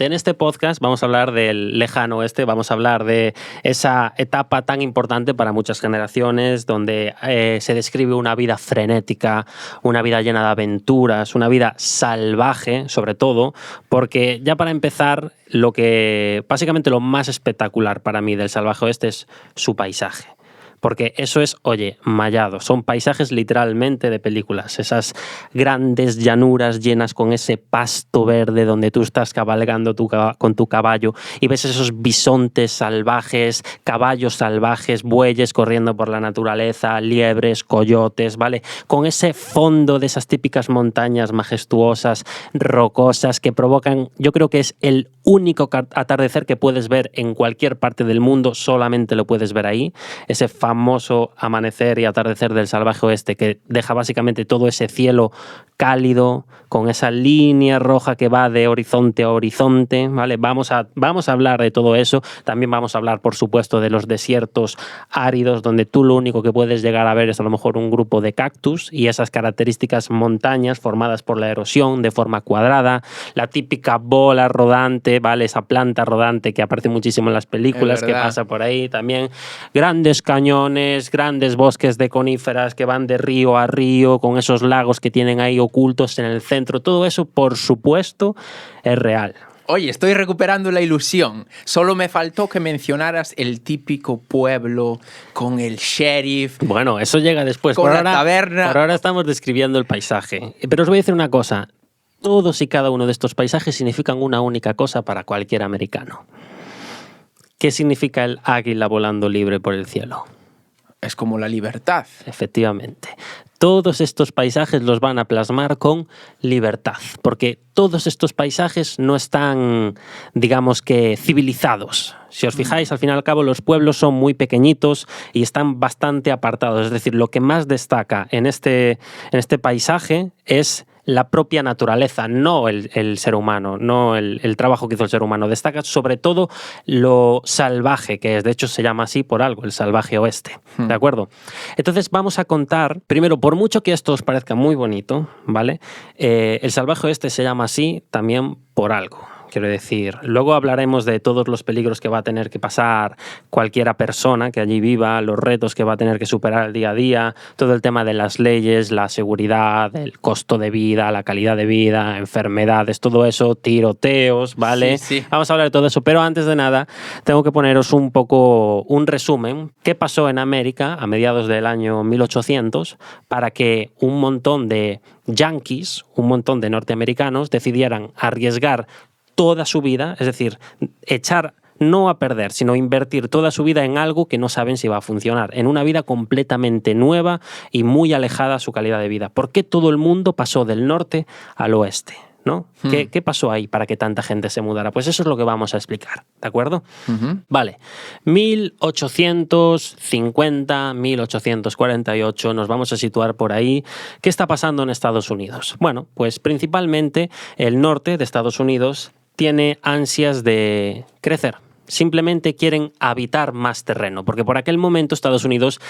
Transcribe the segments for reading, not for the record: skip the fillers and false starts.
Oeste. En este podcast vamos a hablar del lejano oeste, vamos a hablar de esa etapa tan importante para muchas generaciones, donde se describe una vida frenética, una vida llena de aventuras, una vida salvaje, sobre todo, porque ya para empezar, básicamente lo más espectacular para mí del salvaje oeste es su paisaje. Porque eso es, oye, mallado. Son paisajes literalmente de películas. Esas grandes llanuras llenas con ese pasto verde donde tú estás cabalgando con tu caballo y ves esos bisontes salvajes, caballos salvajes, bueyes corriendo por la naturaleza, liebres, coyotes, ¿vale? Con ese fondo de esas típicas montañas majestuosas, rocosas, que provocan, yo creo que es el único atardecer que puedes ver en cualquier parte del mundo, solamente lo puedes ver ahí. Ese famoso amanecer y atardecer del salvaje oeste que deja básicamente todo ese cielo cálido con esa línea roja que va de horizonte a horizonte, ¿vale? Vamos a hablar de todo eso. También vamos a hablar, por supuesto, de los desiertos áridos donde tú lo único que puedes llegar a ver es a lo mejor un grupo de cactus y esas características montañas formadas por la erosión de forma cuadrada, la típica bola rodante, ¿vale? Esa planta rodante que aparece muchísimo en las películas, que pasa por ahí también. Grandes cañones, grandes bosques de coníferas que van de río a río con esos lagos que tienen ahí ocultos en el centro. Todo eso, por supuesto, es real. Oye, estoy recuperando la ilusión. Solo me faltó que mencionaras el típico pueblo con el sheriff. Bueno, eso llega después. Con la taberna. Por ahora estamos describiendo el paisaje. Pero os voy a decir una cosa. Todos y cada uno de estos paisajes significan una única cosa para cualquier americano. ¿Qué significa el águila volando libre por el cielo? Es como la libertad. Efectivamente. Todos estos paisajes los van a plasmar con libertad, porque todos estos paisajes no están, digamos que, civilizados. Si os fijáis, al fin y al cabo, los pueblos son muy pequeñitos y están bastante apartados. Es decir, lo que más destaca en este paisaje es la propia naturaleza, no el ser humano, no el trabajo que hizo el ser humano. Destaca sobre todo lo salvaje que es. De hecho, se llama así por algo, el salvaje oeste. ¿De acuerdo? Entonces, vamos a contar, primero, por mucho que esto os parezca muy bonito, ¿vale? El salvaje oeste se llama así también por algo. Quiero decir, luego hablaremos de todos los peligros que va a tener que pasar cualquiera persona que allí viva, los retos que va a tener que superar el día a día, todo el tema de las leyes, la seguridad, el costo de vida, la calidad de vida, enfermedades, todo eso, tiroteos, ¿vale? Sí. Vamos a hablar de todo eso, pero antes de nada tengo que poneros un poco un resumen. ¿Qué pasó en América a mediados del año 1800 para que un montón de yanquis, un montón de norteamericanos decidieran arriesgar toda su vida, es decir, echar no a perder, sino invertir toda su vida en algo que no saben si va a funcionar, en una vida completamente nueva y muy alejada a su calidad de vida? ¿Por qué todo el mundo pasó del norte al oeste? ¿No? ¿Qué pasó ahí para que tanta gente se mudara? Pues eso es lo que vamos a explicar, ¿de acuerdo? Vale, 1850, 1848, nos vamos a situar por ahí. ¿Qué está pasando en Estados Unidos? Bueno, pues principalmente el norte de Estados Unidos tiene ansias de crecer. Simplemente quieren habitar más terreno, porque por aquel momento Estados Unidos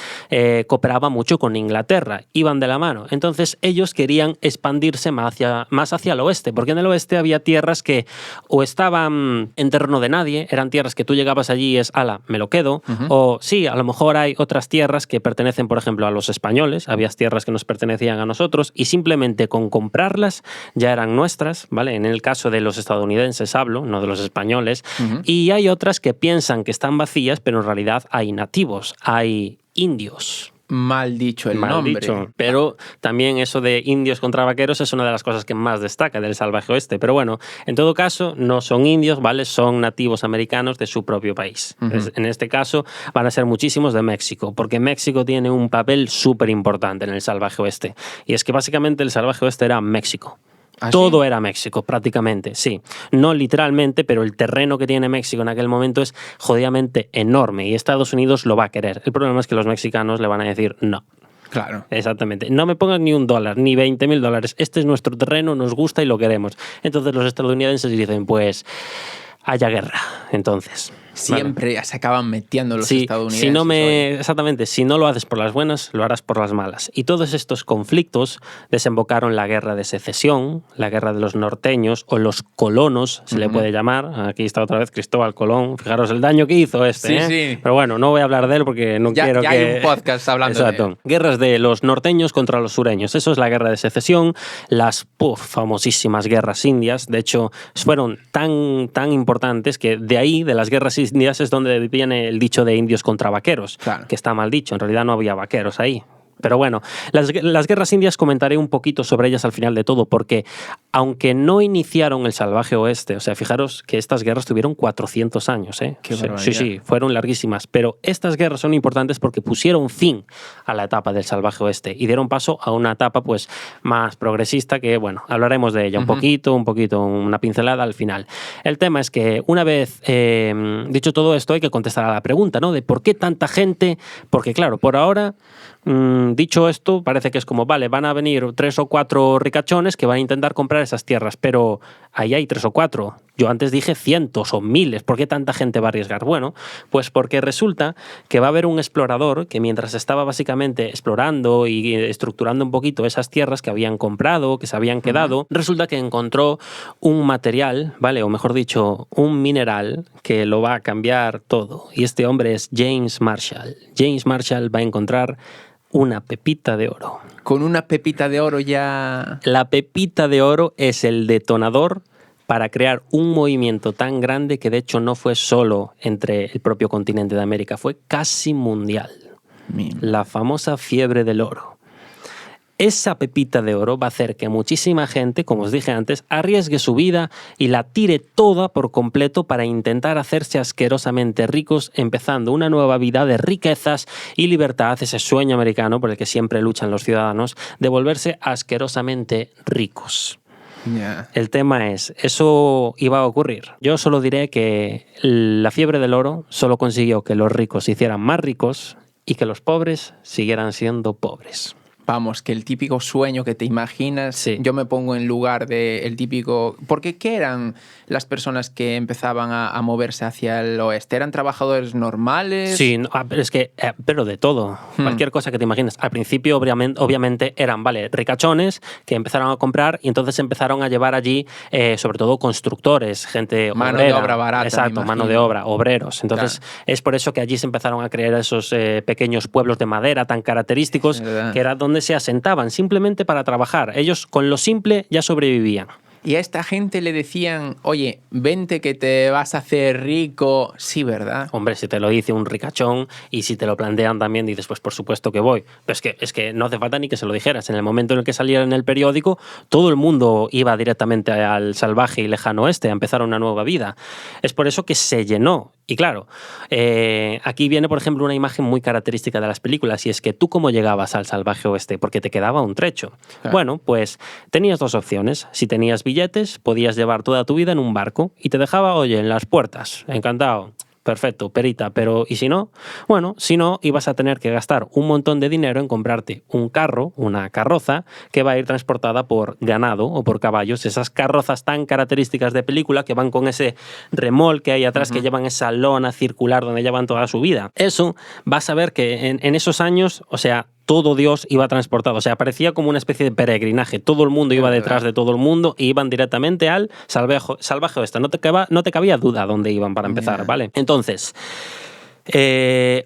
cooperaba mucho con Inglaterra, iban de la mano. Entonces ellos querían expandirse más hacia el oeste, porque en el oeste había tierras que o estaban en terreno de nadie, eran tierras que tú llegabas allí y es, ala, me lo quedo, o sí, a lo mejor hay otras tierras que pertenecen, por ejemplo, a los españoles, había tierras que nos pertenecían a nosotros y simplemente con comprarlas ya eran nuestras, ¿vale? En el caso de los estadounidenses hablo, no de los españoles, y hay otras que piensan que están vacías, pero en realidad hay nativos, hay indios. Mal dicho el nombre. Dicho. Pero también eso de indios contra vaqueros es una de las cosas que más destaca del salvaje oeste. Pero bueno, en todo caso, no son indios, ¿vale? Son nativos americanos de su propio país. En este caso, van a ser muchísimos de México, porque México tiene un papel súper importante en el salvaje oeste. Y es que básicamente el salvaje oeste era México. ¿Ah, Todo sí? era México, prácticamente, sí. No literalmente, pero el terreno que tiene México en aquel momento es jodidamente enorme y Estados Unidos lo va a querer. El problema es que los mexicanos le van a decir no. Claro. Exactamente. No me pongas ni $1, ni $20,000. Este es nuestro terreno, nos gusta y lo queremos. Entonces los estadounidenses dicen, pues, haya guerra. Entonces, siempre se acaban metiendo los estadounidenses. Exactamente, si no lo haces por las buenas, lo harás por las malas. Y todos estos conflictos desembocaron la guerra de secesión, la guerra de los norteños o los colonos, se le puede llamar. Aquí está otra vez Cristóbal Colón. Fijaros el daño que hizo Sí. Pero bueno, no voy a hablar de él porque no quiero ya que... hay un podcast hablando de él. Guerras de los norteños contra los sureños. Eso es la guerra de secesión. Las famosísimas guerras indias, de hecho, fueron tan importantes que de ahí, de las guerras indias, es donde viene el dicho de indios contra vaqueros, claro, que está mal dicho. En realidad no había vaqueros ahí. Pero bueno, las guerras indias comentaré un poquito sobre ellas al final de todo, porque aunque no iniciaron el salvaje oeste, o sea, fijaros que estas guerras tuvieron 400 años, ¿eh? Sí, fueron larguísimas, pero estas guerras son importantes porque pusieron fin a la etapa del salvaje oeste y dieron paso a una etapa pues más progresista que, bueno, hablaremos de ella un poquito, una pincelada al final. El tema es que una vez dicho todo esto hay que contestar a la pregunta, ¿no? De por qué tanta gente, porque claro, por ahora... dicho esto, parece que es como, vale, van a venir 3 o 4 ricachones que van a intentar comprar esas tierras, pero ahí hay 3 o 4. Yo antes dije cientos o miles. ¿Por qué tanta gente va a arriesgar? Bueno, pues porque resulta que va a haber un explorador que mientras estaba básicamente explorando y estructurando un poquito esas tierras que habían comprado, que se habían quedado, resulta que encontró un material, ¿vale? O mejor dicho, un mineral que lo va a cambiar todo. Y este hombre es James Marshall. James Marshall va a encontrar una pepita de oro. Con una pepita de oro ya... La pepita de oro es el detonador para crear un movimiento tan grande que de hecho no fue solo entre el propio continente de América, fue casi mundial. La famosa fiebre del oro. Esa pepita de oro va a hacer que muchísima gente, como os dije antes, arriesgue su vida y la tire toda por completo para intentar hacerse asquerosamente ricos, empezando una nueva vida de riquezas y libertad, ese sueño americano por el que siempre luchan los ciudadanos, de volverse asquerosamente ricos. Yeah. El tema es, eso iba a ocurrir. Yo solo diré que la fiebre del oro solo consiguió que los ricos se hicieran más ricos y que los pobres siguieran siendo pobres. Vamos, que el típico sueño que te imaginas, sí. Yo me pongo en lugar del típico... Porque ¿qué eran las personas que empezaban a moverse hacia el oeste? ¿Eran trabajadores normales? Sí, no, es que, pero de todo, cualquier cosa que te imagines. Al principio, obviamente, eran, ricachones que empezaron a comprar y entonces empezaron a llevar allí, sobre todo, constructores, gente mano obrera. de obra barata. Exacto, mano de obra, obreros. Entonces, es por eso que allí se empezaron a crear esos pequeños pueblos de madera tan característicos, que era donde se asentaban simplemente para trabajar. Ellos con lo simple ya sobrevivían. Y a esta gente le decían, oye, vente que te vas a hacer rico. Sí, ¿verdad? Hombre, si te lo dice un ricachón y si te lo plantean también, dices, pues por supuesto que voy. Pero es que no hace falta ni que se lo dijeras. En el momento en el que saliera en el periódico, todo el mundo iba directamente al salvaje y lejano oeste a empezar una nueva vida. Es por eso que se llenó. Y claro, aquí viene, por ejemplo, una imagen muy característica de las películas, y es que tú cómo llegabas al salvaje oeste, porque te quedaba un trecho. Claro. Bueno, pues tenías dos opciones. Si tenías billetes, podías llevar toda tu vida en un barco y te dejaba, oye, en las puertas. Encantado. Perfecto, perita, pero ¿y si no? Bueno, si no, ibas a tener que gastar un montón de dinero en comprarte un carro, una carroza, que va a ir transportada por ganado o por caballos, esas carrozas tan características de película que van con ese remolque ahí atrás, que llevan esa lona circular donde llevan toda su vida. Eso, vas a ver que en esos años, o sea, todo Dios iba transportado. O sea, parecía como una especie de peregrinaje. Todo el mundo iba detrás de todo el mundo e iban directamente al salvaje oeste. No te cabía duda dónde iban para empezar, ¿vale? Entonces,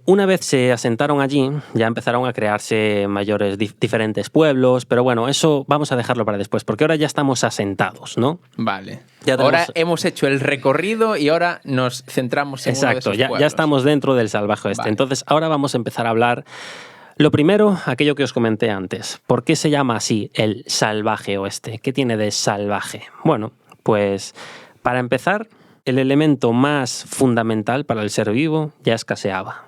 una vez se asentaron allí, ya empezaron a crearse mayores diferentes pueblos, pero bueno, eso vamos a dejarlo para después, porque ahora ya estamos asentados, ¿no? Vale. Ahora hemos hecho el recorrido y ahora nos centramos en uno de esos pueblos. Exacto, ya estamos dentro del salvaje oeste. Vale. Entonces, ahora vamos a empezar a hablar. Lo primero, aquello que os comenté antes. ¿Por qué se llama así el salvaje oeste? ¿Qué tiene de salvaje? Bueno, pues para empezar, el elemento más fundamental para el ser vivo ya escaseaba.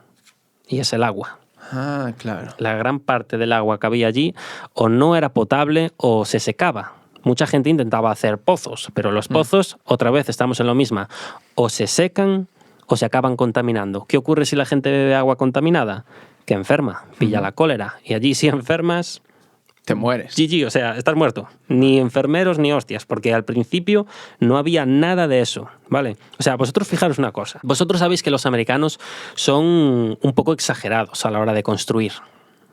Y es el agua. Ah, claro. La gran parte del agua que había allí o no era potable o se secaba. Mucha gente intentaba hacer pozos, pero los pozos, otra vez estamos en lo mismo, o se secan o se acaban contaminando. ¿Qué ocurre si la gente bebe agua contaminada? Que enferma, pilla la cólera. Y allí si enfermas, te mueres. GG, o sea, estás muerto. Ni enfermeros ni hostias, porque al principio no había nada de eso, ¿vale? O sea, vosotros fijaros una cosa. Vosotros sabéis que los americanos son un poco exagerados a la hora de construir.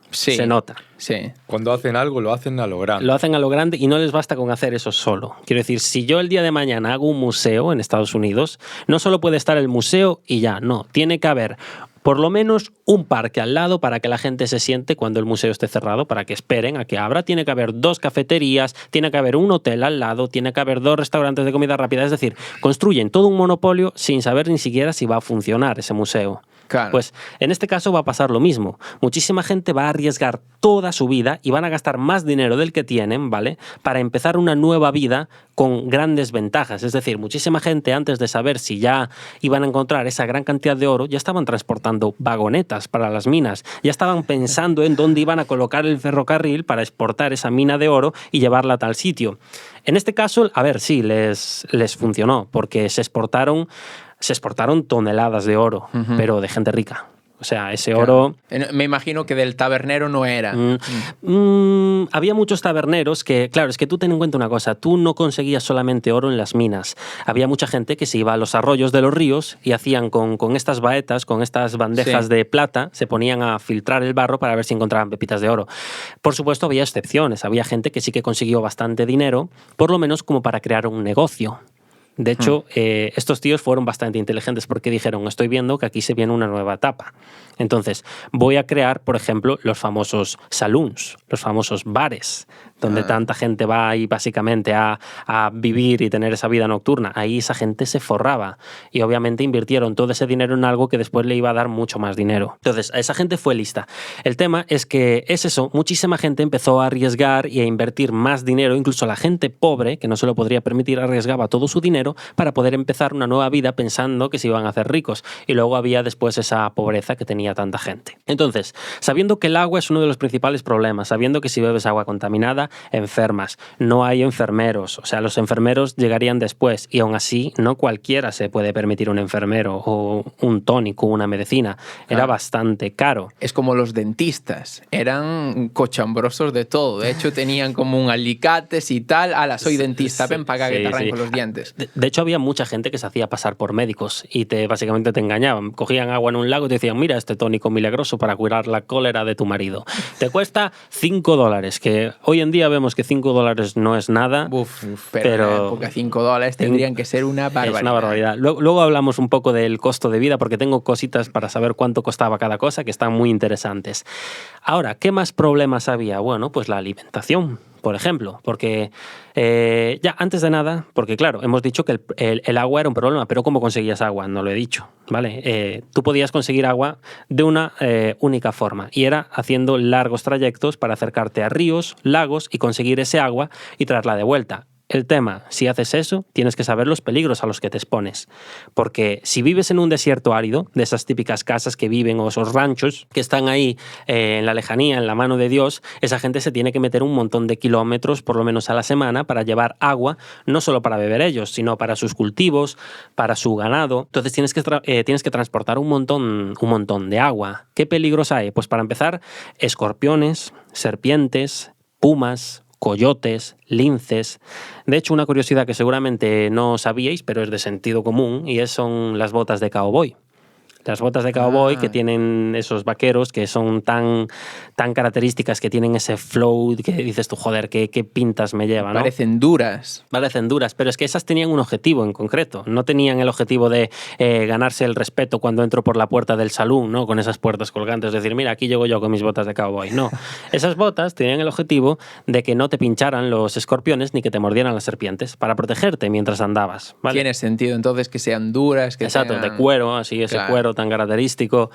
Sí. Se nota. Sí. Cuando hacen algo, lo hacen a lo grande. Lo hacen a lo grande y no les basta con hacer eso solo. Quiero decir, si yo el día de mañana hago un museo en Estados Unidos, no solo puede estar el museo y ya, no. Tiene que haber por lo menos un parque al lado para que la gente se siente cuando el museo esté cerrado, para que esperen a que abra. Tiene que haber 2 cafeterías, tiene que haber un hotel al lado, tiene que haber 2 restaurantes de comida rápida. Es decir, construyen todo un monopolio sin saber ni siquiera si va a funcionar ese museo. Claro. Pues en este caso va a pasar lo mismo. Muchísima gente va a arriesgar toda su vida y van a gastar más dinero del que tienen, ¿vale? Para empezar una nueva vida con grandes ventajas. Es decir, muchísima gente, antes de saber si ya iban a encontrar esa gran cantidad de oro, ya estaban transportando vagonetas para las minas. Ya estaban pensando en dónde iban a colocar el ferrocarril para exportar esa mina de oro y llevarla a tal sitio. En este caso, a ver, sí, les funcionó, porque se exportaron toneladas de oro, pero de gente rica. O sea, ese oro... Me imagino que del tabernero no era. Había muchos taberneros que, claro, es que tú ten en cuenta una cosa, tú no conseguías solamente oro en las minas. Había mucha gente que se iba a los arroyos de los ríos y hacían con estas baetas, con estas bandejas de plata, se ponían a filtrar el barro para ver si encontraban pepitas de oro. Por supuesto, había excepciones. Había gente que sí que consiguió bastante dinero, por lo menos como para crear un negocio. De hecho, estos tíos fueron bastante inteligentes porque dijeron, estoy viendo que aquí se viene una nueva etapa. Entonces, voy a crear, por ejemplo, los famosos saloons, los famosos bares, donde tanta gente va ahí básicamente a vivir y tener esa vida nocturna. Ahí esa gente se forraba y obviamente invirtieron todo ese dinero en algo que después le iba a dar mucho más dinero. Entonces, a esa gente fue lista. El tema es que es eso, muchísima gente empezó a arriesgar y a invertir más dinero, incluso la gente pobre, que no se lo podría permitir, arriesgaba todo su dinero para poder empezar una nueva vida pensando que se iban a hacer ricos. Y luego había después esa pobreza que tenía tanta gente. Entonces, sabiendo que el agua es uno de los principales problemas, sabiendo que si bebes agua contaminada, enfermas, no hay enfermeros, o sea, los enfermeros llegarían después y aún así no cualquiera se puede permitir un enfermero o un tónico, una medicina. Era bastante caro. Es como los dentistas, eran cochambrosos de todo. De hecho, tenían como un alicates y tal. Ala, soy dentista, ven para acá que te arranco los dientes. De hecho, había mucha gente que se hacía pasar por médicos y básicamente te engañaban. Cogían agua en un lago y te decían, mira este tónico milagroso para curar la cólera de tu marido. Te cuesta $5, que hoy en día vemos que $5 no es nada. Pero en la época $5 tendrían que ser una barbaridad. Es una barbaridad. Luego hablamos un poco del costo de vida porque tengo cositas para saber cuánto costaba cada cosa que están muy interesantes. Ahora, ¿qué más problemas había? Bueno, pues la alimentación, por ejemplo, porque ya antes de nada, porque claro, hemos dicho que el agua era un problema, pero ¿cómo conseguías agua? No lo he dicho, ¿vale? Tú podías conseguir agua de una única forma y era haciendo largos trayectos para acercarte a ríos, lagos y conseguir ese agua y traerla de vuelta. El tema, si haces eso, tienes que saber los peligros a los que te expones. Porque si vives en un desierto árido, de esas típicas casas que viven o esos ranchos que están ahí en la lejanía, en la mano de Dios, esa gente se tiene que meter un montón de kilómetros, por lo menos a la semana, para llevar agua, no solo para beber ellos, sino para sus cultivos, para su ganado. Entonces tienes que transportar un montón de agua. ¿Qué peligros hay? Pues para empezar, escorpiones, serpientes, pumas, coyotes, linces. De hecho, una curiosidad que seguramente no sabíais, pero es de sentido común, y son las botas de cowboy. Las botas de cowboy que tienen esos vaqueros que son tan características, que tienen ese flow que dices tú, joder, qué pintas me llevan, ¿no? Parecen duras. Parecen duras, pero es que esas tenían un objetivo en concreto. No tenían el objetivo de ganarse el respeto cuando entro por la puerta del salón, ¿no? Con esas puertas colgantes, decir, mira, aquí llego yo con mis botas de cowboy. No, esas botas tenían el objetivo de que no te pincharan los escorpiones ni que te mordieran las serpientes, para protegerte mientras andabas, ¿vale? Tiene sentido entonces que sean duras, que Exacto, tengan... de cuero, así, ese Claro. cuero tan característico.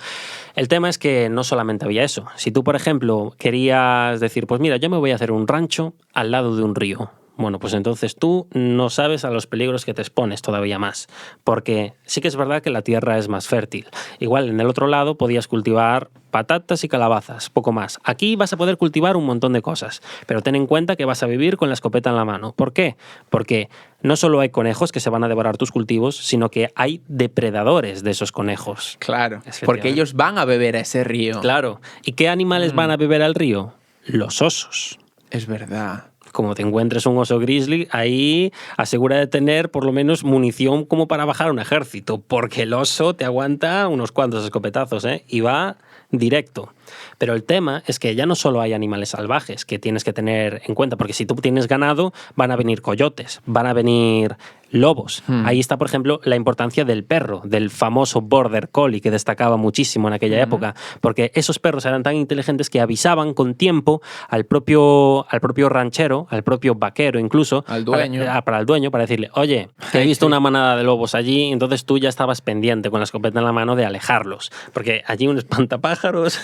El tema es que no solamente había eso. Si tú, por ejemplo, querías decir, pues mira, yo me voy a hacer un rancho al lado de un río. Bueno, pues entonces tú no sabes a los peligros que te expones todavía más, porque sí que es verdad que la tierra es más fértil. Igual en el otro lado podías cultivar patatas y calabazas, poco más. Aquí vas a poder cultivar un montón de cosas, pero ten en cuenta que vas a vivir con la escopeta en la mano. ¿Por qué? Porque no solo hay conejos que se van a devorar tus cultivos, sino que hay depredadores de esos conejos. Claro, porque ellos van a beber a ese río. Claro. ¿Y qué animales van a beber al río? Los osos. Es verdad. Como te encuentres un oso grizzly, ahí asegura de tener por lo menos munición como para bajar un ejército, porque el oso te aguanta unos cuantos escopetazos, ¿eh? Y va directo. Pero el tema es que ya no solo hay animales salvajes que tienes que tener en cuenta, porque si tú tienes ganado, van a venir coyotes, van a venir lobos. Ahí está, por ejemplo, la importancia del perro, del famoso Border Collie, que destacaba muchísimo en aquella época, porque esos perros eran tan inteligentes que avisaban con tiempo al propio ranchero, al propio vaquero incluso, al dueño. Para el dueño, para decirle, oye, que he visto una manada de lobos allí, entonces tú ya estabas pendiente con la escopeta en la mano de alejarlos, porque allí un espantapájaros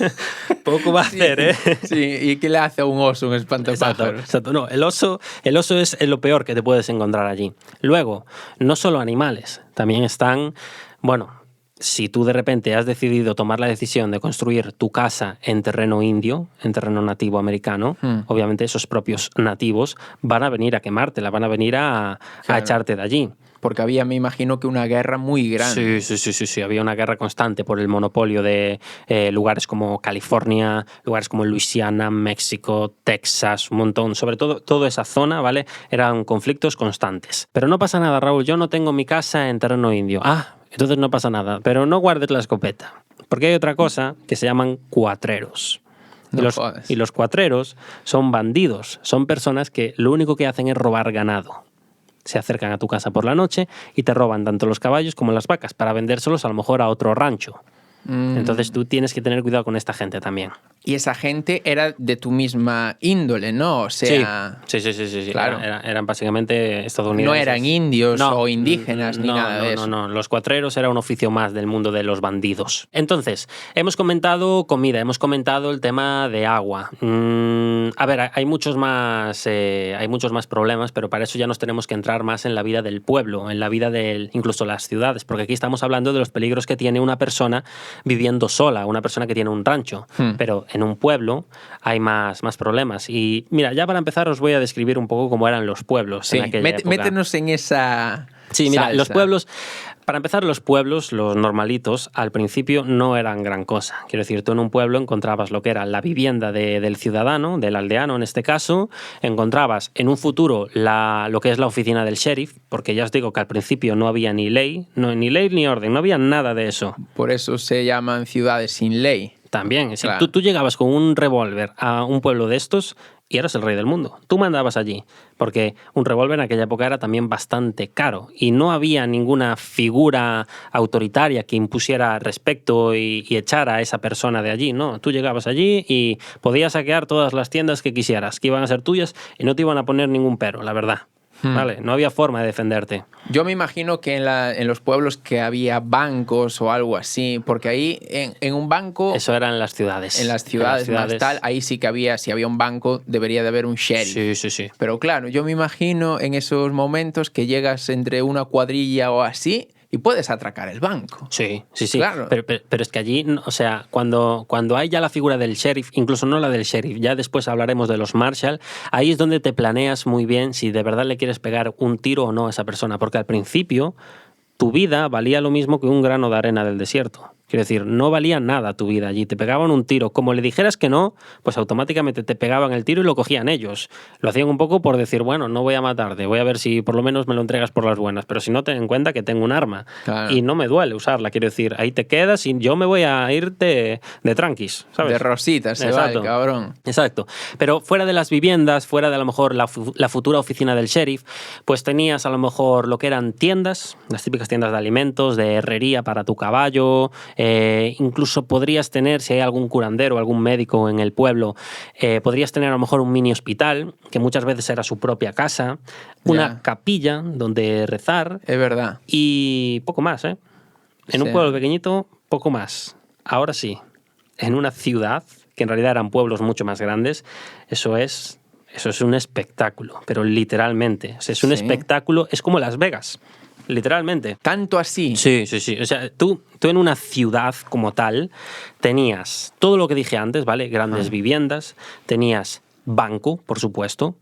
poco va a hacer, ¿eh? Sí, ¿y qué le hace a un oso un espantapájaros? Exacto. No, el oso es lo peor que te puedes encontrar allí. Luego, no solo animales, también están, bueno, si tú de repente has decidido tomar la decisión de construir tu casa en terreno indio, en terreno nativo americano, obviamente esos propios nativos van a venir a quemártela, van a venir a echarte de allí. Porque había, me imagino, que una guerra muy grande. Sí. Había una guerra constante por el monopolio de lugares como California, lugares como Luisiana, México, Texas, un montón. Sobre todo, toda esa zona, ¿vale? Eran conflictos constantes. Pero no pasa nada, Raúl. Yo no tengo mi casa en terreno indio. Entonces no pasa nada. Pero no guardes la escopeta. Porque hay otra cosa que se llaman cuatreros. Y los cuatreros son bandidos. Son personas que lo único que hacen es robar ganado. Se acercan a tu casa por la noche y te roban tanto los caballos como las vacas para vendérselos a lo mejor a otro rancho. Entonces tú tienes que tener cuidado con esta gente también. Y esa gente era de tu misma índole, ¿no? O sea... Sí. Claro. Eran básicamente estadounidenses. No eran indios o indígenas ni nada de eso. No. Los cuatreros era un oficio más del mundo de los bandidos. Entonces, hemos comentado comida, hemos comentado el tema de agua. A ver, hay muchos más problemas, pero para eso ya nos tenemos que entrar más en la vida del pueblo, en la vida de incluso las ciudades, porque aquí estamos hablando de los peligros que tiene una persona viviendo sola, una persona que tiene un rancho. Pero en un pueblo hay más problemas. Y mira, ya para empezar os voy a describir un poco cómo eran los pueblos en aquella época. Métenos en esa mira, salsa. Los pueblos... Para empezar, los pueblos, los normalitos, al principio no eran gran cosa. Quiero decir, tú en un pueblo encontrabas lo que era la vivienda del ciudadano, del aldeano en este caso, encontrabas en un futuro lo que es la oficina del sheriff, porque ya os digo que al principio no había ni ley ni orden, no había nada de eso. Por eso se llaman ciudades sin ley. También, Claro. si tú llegabas con un revólver a un pueblo de estos y eras el rey del mundo. Tú mandabas allí, porque un revólver en aquella época era también bastante caro y no había ninguna figura autoritaria que impusiera respeto y echara a esa persona de allí. No, tú llegabas allí y podías saquear todas las tiendas que quisieras, que iban a ser tuyas y no te iban a poner ningún pero, la verdad. Vale, no había forma de defenderte. Yo me imagino que en los pueblos que había bancos o algo así, porque ahí en un banco... Eso era en las ciudades. En las ciudades más tal, ahí sí que había, si había un banco, debería de haber un sheriff. Sí. Pero claro, yo me imagino en esos momentos que llegas entre una cuadrilla o así y puedes atracar el banco. Sí. Claro. Pero es que allí, o sea, cuando hay ya la figura del sheriff, incluso no la del sheriff, ya después hablaremos de los marshal, ahí es donde te planeas muy bien si de verdad le quieres pegar un tiro o no a esa persona, porque al principio tu vida valía lo mismo que un grano de arena del desierto. Quiero decir, no valía nada tu vida allí. Te pegaban un tiro. Como le dijeras que no, pues automáticamente te pegaban el tiro y lo cogían ellos. Lo hacían un poco por decir, bueno, no voy a matarte, voy a ver si por lo menos me lo entregas por las buenas. Pero si no, ten en cuenta que tengo un arma. Claro. Y no me duele usarla. Quiero decir, ahí te quedas y yo me voy a ir de tranquis, ¿sabes? De rositas se va el cabrón. Exacto. Pero fuera de las viviendas, fuera de a lo mejor la futura oficina del sheriff, pues tenías a lo mejor lo que eran tiendas, las típicas tiendas de alimentos, de herrería para tu caballo. Incluso podrías tener, si hay algún curandero, algún médico en el pueblo, podrías tener a lo mejor un mini hospital, que muchas veces era su propia casa, una capilla donde rezar. Es verdad. Y poco más, ¿eh? En un pueblo pequeñito, poco más. Ahora sí, en una ciudad, que en realidad eran pueblos mucho más grandes, eso es un espectáculo, pero literalmente. O sea, es un espectáculo, es como Las Vegas. Literalmente. ¿Tanto así? Sí. O sea, tú en una ciudad como tal tenías todo lo que dije antes, ¿vale? Grandes viviendas, tenías banco, por supuesto,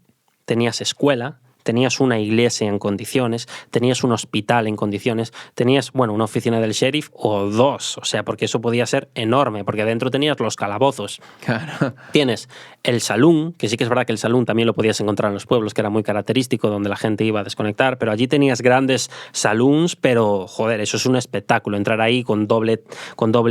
tenías escuela, tenías una iglesia en condiciones, tenías un hospital en condiciones, tenías, bueno, una oficina del sheriff o dos, o sea, porque eso podía ser enorme, porque dentro tenías los calabozos. Claro. Tienes el saloon, que sí que es verdad que el saloon también lo podías encontrar en los pueblos, que era muy característico, donde la gente iba a desconectar, pero allí tenías grandes saloons, pero, joder, eso es un espectáculo, entrar ahí con doble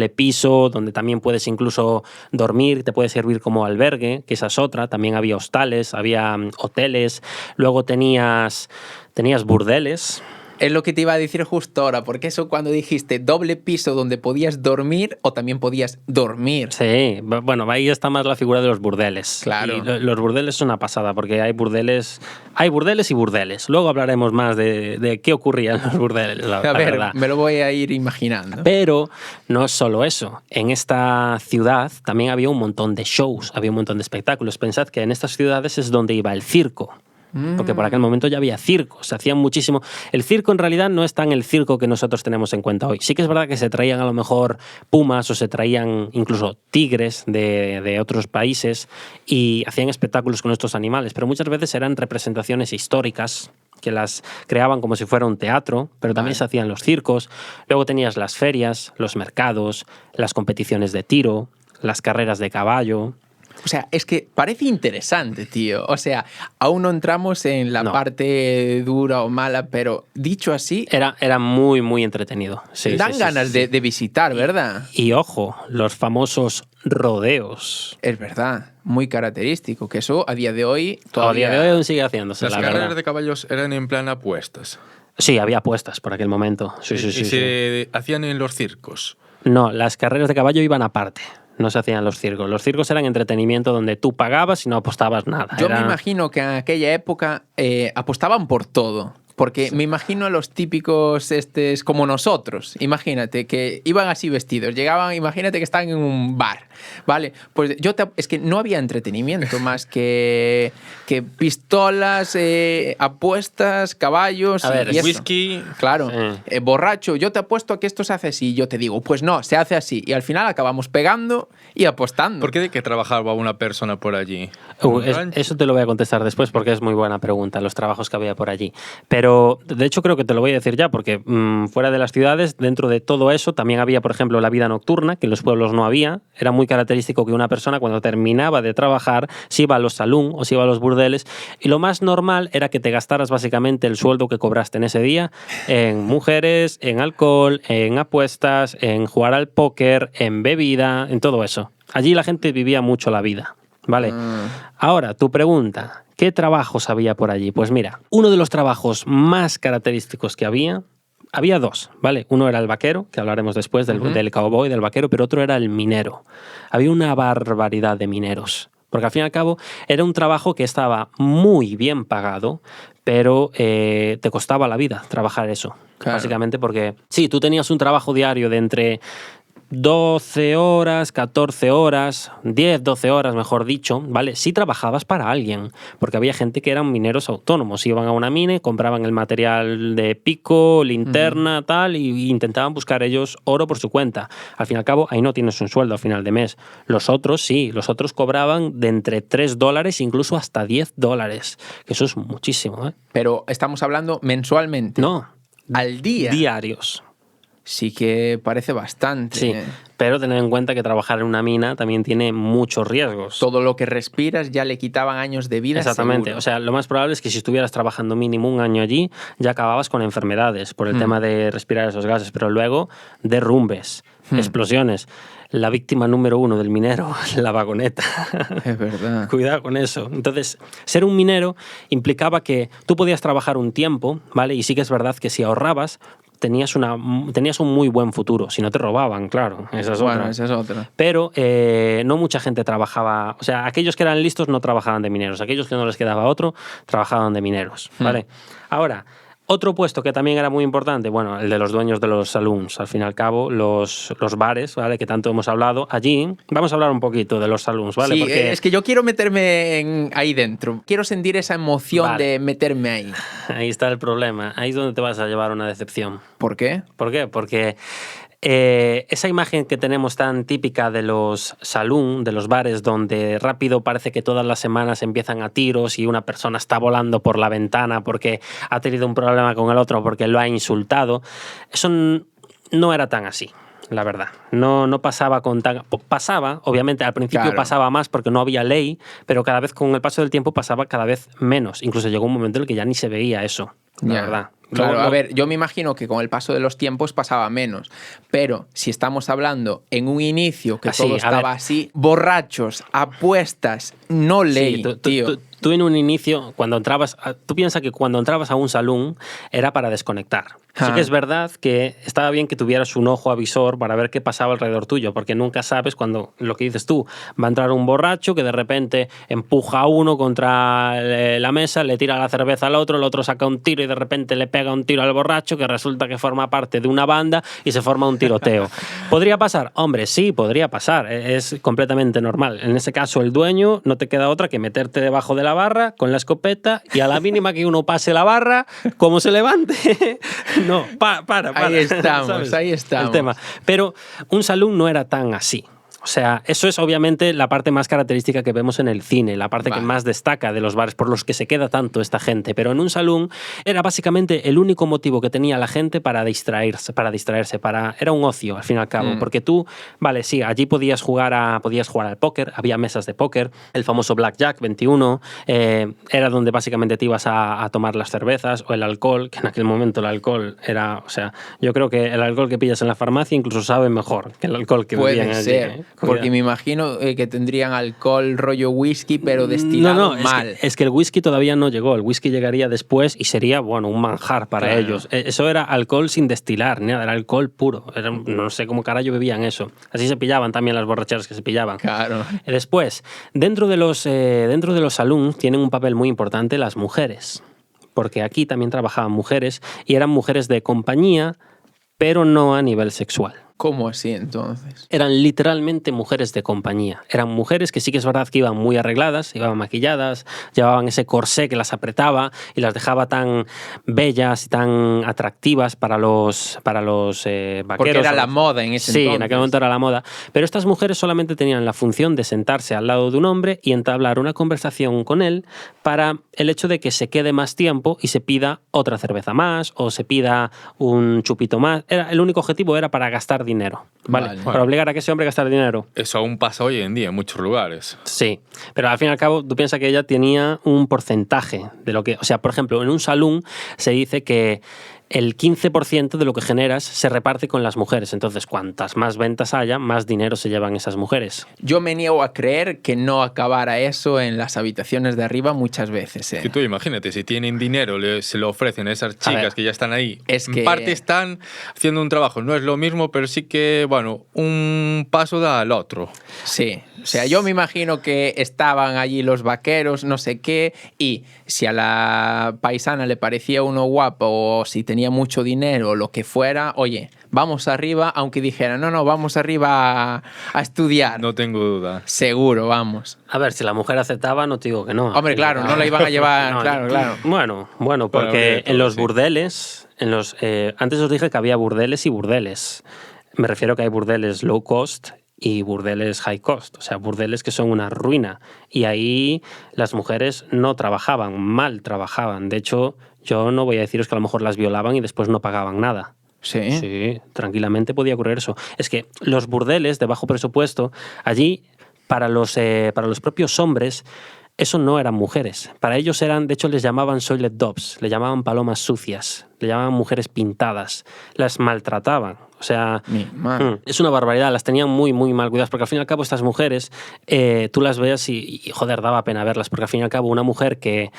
piso, donde también puedes incluso dormir, te puede servir como albergue, que esa es otra, también había hostales, había hoteles, luego tenías burdeles. Es lo que te iba a decir justo ahora, porque eso cuando dijiste doble piso donde podías dormir o también podías dormir. Sí, bueno, ahí está más la figura de los burdeles. Claro. Y los burdeles son una pasada, porque hay burdeles y burdeles. Luego hablaremos más de qué ocurría en los burdeles, la ver, verdad. me lo voy a ir imaginando. Pero no es solo eso. En esta ciudad también había un montón de shows, había un montón de espectáculos. Pensad que en estas ciudades es donde iba el circo. Porque por aquel momento ya había circo, se hacían muchísimo. El circo en realidad no es tan el circo que nosotros tenemos en cuenta hoy. Sí que es verdad que se traían a lo mejor pumas o se traían incluso tigres de otros países y hacían espectáculos con estos animales, pero muchas veces eran representaciones históricas que las creaban como si fuera un teatro, pero también se hacían los circos. Luego tenías las ferias, los mercados, las competiciones de tiro, las carreras de caballo. O sea, es que parece interesante, tío. O sea, aún no entramos en la parte dura o mala, pero dicho así... Era muy, muy entretenido. Sí, dan ganas de visitar, ¿verdad? Y ojo, los famosos rodeos. Es verdad, muy característico, que eso a día de hoy todavía... A día de hoy aún sigue haciéndose, Las la carreras verdad. de caballos eran en plan apuestas. Sí, había apuestas por aquel momento. Sí. ¿Y se hacían en los circos? No, las carreras de caballo iban aparte. No se hacían los circos. Los circos eran entretenimiento donde tú pagabas y no apostabas nada. Yo me imagino que en aquella época apostaban por todo. Porque me imagino a los típicos como nosotros. Imagínate que iban así vestidos. Llegaban, imagínate que están en un bar. ¿Vale? Pues es que no había entretenimiento más que pistolas, apuestas, caballos. A ver, y eso. whisky. Claro. Sí. Borracho, yo te apuesto a que esto se hace así. Y yo te digo, pues no, se hace así. Y al final acabamos pegando y apostando. ¿Por qué de qué trabajaba una persona por allí? Eso te lo voy a contestar después porque es muy buena pregunta, los trabajos que había por allí. Pero de hecho creo que te lo voy a decir ya porque fuera de las ciudades, dentro de todo eso, también había, por ejemplo, la vida nocturna, que en los pueblos no había. Era muy característico que una persona cuando terminaba de trabajar se iba a los salón o se iba a los burdeles y lo más normal era que te gastaras básicamente el sueldo que cobraste en ese día en mujeres, en alcohol, en apuestas, en jugar al póker, en bebida, en todo eso. Allí la gente vivía mucho la vida. Vale. Ahora, tu pregunta, ¿qué trabajos había por allí? Pues mira, uno de los trabajos más característicos que había dos, ¿vale? Uno era el vaquero, que hablaremos después del cowboy, del vaquero, pero otro era el minero. Había una barbaridad de mineros. Porque al fin y al cabo era un trabajo que estaba muy bien pagado, pero te costaba la vida trabajar eso. Claro. Básicamente porque, sí, tú tenías un trabajo diario de entre 12 horas, 14 horas, 10, 12 horas, mejor dicho, ¿vale? Si trabajabas para alguien, porque había gente que eran mineros autónomos, iban a una mina, compraban el material de pico, linterna, tal, y intentaban buscar ellos oro por su cuenta. Al fin y al cabo, ahí no tienes un sueldo a final de mes. Los otros sí, los otros cobraban de entre $3, incluso hasta $10, que eso es muchísimo, ¿eh? Pero estamos hablando mensualmente. No. Al día. Diarios. Sí que parece bastante. Sí, pero tened en cuenta que trabajar en una mina también tiene muchos riesgos. Todo lo que respiras ya le quitaban años de vida. Exactamente. Seguro. O sea, lo más probable es que si estuvieras trabajando mínimo un año allí, ya acababas con enfermedades por el tema de respirar esos gases, pero luego derrumbes, explosiones. La víctima número 1 del minero, la vagoneta. Es verdad. Cuidado con eso. Entonces, ser un minero implicaba que tú podías trabajar un tiempo, ¿vale? Y sí que es verdad que si ahorrabas, tenías un muy buen futuro. Si no te robaban, claro. Esa es otra. Pero no mucha gente trabajaba... O sea, aquellos que eran listos no trabajaban de mineros. Aquellos que no les quedaba otro, trabajaban de mineros, ¿vale? Ahora... Otro puesto que también era muy importante, bueno, el de los dueños de los saloons, al fin y al cabo, los bares, ¿vale? Que tanto hemos hablado. Allí vamos a hablar un poquito de los saloons, ¿vale? Sí, porque... es que yo quiero meterme ahí dentro. Quiero sentir esa emoción de meterme ahí. Ahí está el problema. Ahí es donde te vas a llevar una decepción. ¿Por qué? ¿Por qué? Porque esa imagen que tenemos tan típica de los saloon, de los bares, donde rápido parece que todas las semanas empiezan a tiros y una persona está volando por la ventana porque ha tenido un problema con el otro, porque lo ha insultado, eso no era tan así. La verdad, no pasaba con tan... Pasaba, obviamente, al principio Claro. pasaba más porque no había ley, pero cada vez con el paso del tiempo pasaba cada vez menos. Incluso llegó un momento en el que ya ni se veía eso, la Ya. verdad. Claro, Luego- a ver, yo me imagino que con el paso de los tiempos pasaba menos, pero si estamos hablando en un inicio que Así, todo a estaba ver. así, borrachos, apuestas, no ley, Sí, tío. tú en un inicio, cuando entrabas, tú piensas que cuando entrabas a un salón era para desconectar. Sí Ah. que es verdad que estaba bien que tuvieras un ojo avisor para ver qué pasaba alrededor tuyo, porque nunca sabes cuando, lo que dices tú, va a entrar un borracho que de repente empuja a uno contra la mesa, le tira la cerveza al otro, el otro saca un tiro y de repente le pega un tiro al borracho que resulta que forma parte de una banda y se forma un tiroteo. ¿Podría pasar? Hombre, sí, podría pasar. Es completamente normal. En ese caso, el dueño no te queda otra que meterte debajo de la barra con la escopeta y a la mínima que uno pase la barra, como se levante, no, para. Ahí estamos, ¿sabes? ahí estamos. El tema. Pero un salón no era tan así. O sea, eso es obviamente la parte más característica que vemos en el cine, la parte que Vale. más destaca de los bares por los que se queda tanto esta gente. Pero en un salón era básicamente el único motivo que tenía la gente para distraerse, era un ocio al fin y al cabo. Porque tú, vale, sí, allí podías jugar al póker, había mesas de póker, el famoso Blackjack 21, era donde básicamente te ibas a tomar las cervezas o el alcohol, que en aquel momento el alcohol era, o sea, yo creo que el alcohol que pillas en la farmacia incluso sabe mejor que el alcohol que bebían Puede allí, ser, ¿eh? porque Cuidado. me imagino que tendrían alcohol rollo whisky, pero destilado No, mal. es que el whisky todavía no llegó. El whisky llegaría después y sería, bueno, un manjar para Claro. ellos. Eso era alcohol sin destilar, ni nada, era alcohol puro. No sé cómo carajo bebían eso. Así se pillaban también las borracheras que se pillaban. Claro. Después, dentro de los saloons tienen un papel muy importante las mujeres. Porque aquí también trabajaban mujeres y eran mujeres de compañía, pero no a nivel sexual. ¿Cómo así entonces? Eran literalmente mujeres de compañía. Eran mujeres que sí que es verdad que iban muy arregladas, iban maquilladas, llevaban ese corsé que las apretaba y las dejaba tan bellas y tan atractivas para los vaqueros. Porque era la moda en ese Sí, entonces. en aquel momento era la moda. Pero estas mujeres solamente tenían la función de sentarse al lado de un hombre y entablar una conversación con él para el hecho de que se quede más tiempo y se pida otra cerveza más o se pida un chupito más. El único objetivo era para gastar dinero, ¿vale? Vale. Para obligar a que ese hombre a gastar dinero. Eso aún pasa hoy en día en muchos lugares. Sí, pero al fin y al cabo tú piensas que ella tenía un porcentaje de lo que... O sea, por ejemplo, en un salón se dice que el 15% de lo que generas se reparte con las mujeres. Entonces, cuantas más ventas haya, más dinero se llevan esas mujeres. Yo me niego a creer que no acabara eso en las habitaciones de arriba muchas veces. Que tú imagínate, si tienen dinero, se lo ofrecen a esas ver. chicas que ya están ahí. Es que- En parte están haciendo un trabajo, no es lo mismo, pero sí que, bueno, un paso da al otro. Sí, o sea, yo me imagino que estaban allí los vaqueros, no sé qué, y si a la paisana le parecía uno guapo o si tenía mucho dinero o lo que fuera, oye, vamos arriba, aunque dijera, no, vamos arriba a estudiar. No tengo duda. Seguro, vamos. A ver, si la mujer aceptaba, no te digo que no. Hombre, claro, no la iban a llevar, claro. Bueno, porque habría todo, en los sí. burdeles, antes os dije que había burdeles y burdeles. Me refiero que hay burdeles low cost y burdeles high cost, o sea, burdeles que son una ruina. Y ahí las mujeres no trabajaban, mal trabajaban. De hecho, yo no voy a deciros que a lo mejor las violaban y después no pagaban nada. Sí. Sí, tranquilamente podía ocurrir eso. Es que los burdeles de bajo presupuesto, allí, para los propios hombres, eso no eran mujeres. Para ellos eran, de hecho, les llamaban soiled doves, le llamaban palomas sucias, le llamaban mujeres pintadas, las maltrataban. O sea, Mi madre. es una barbaridad, las tenían muy, muy mal cuidadas, porque al fin y al cabo estas mujeres, tú las veas y, joder, daba pena verlas, porque al fin y al cabo una mujer que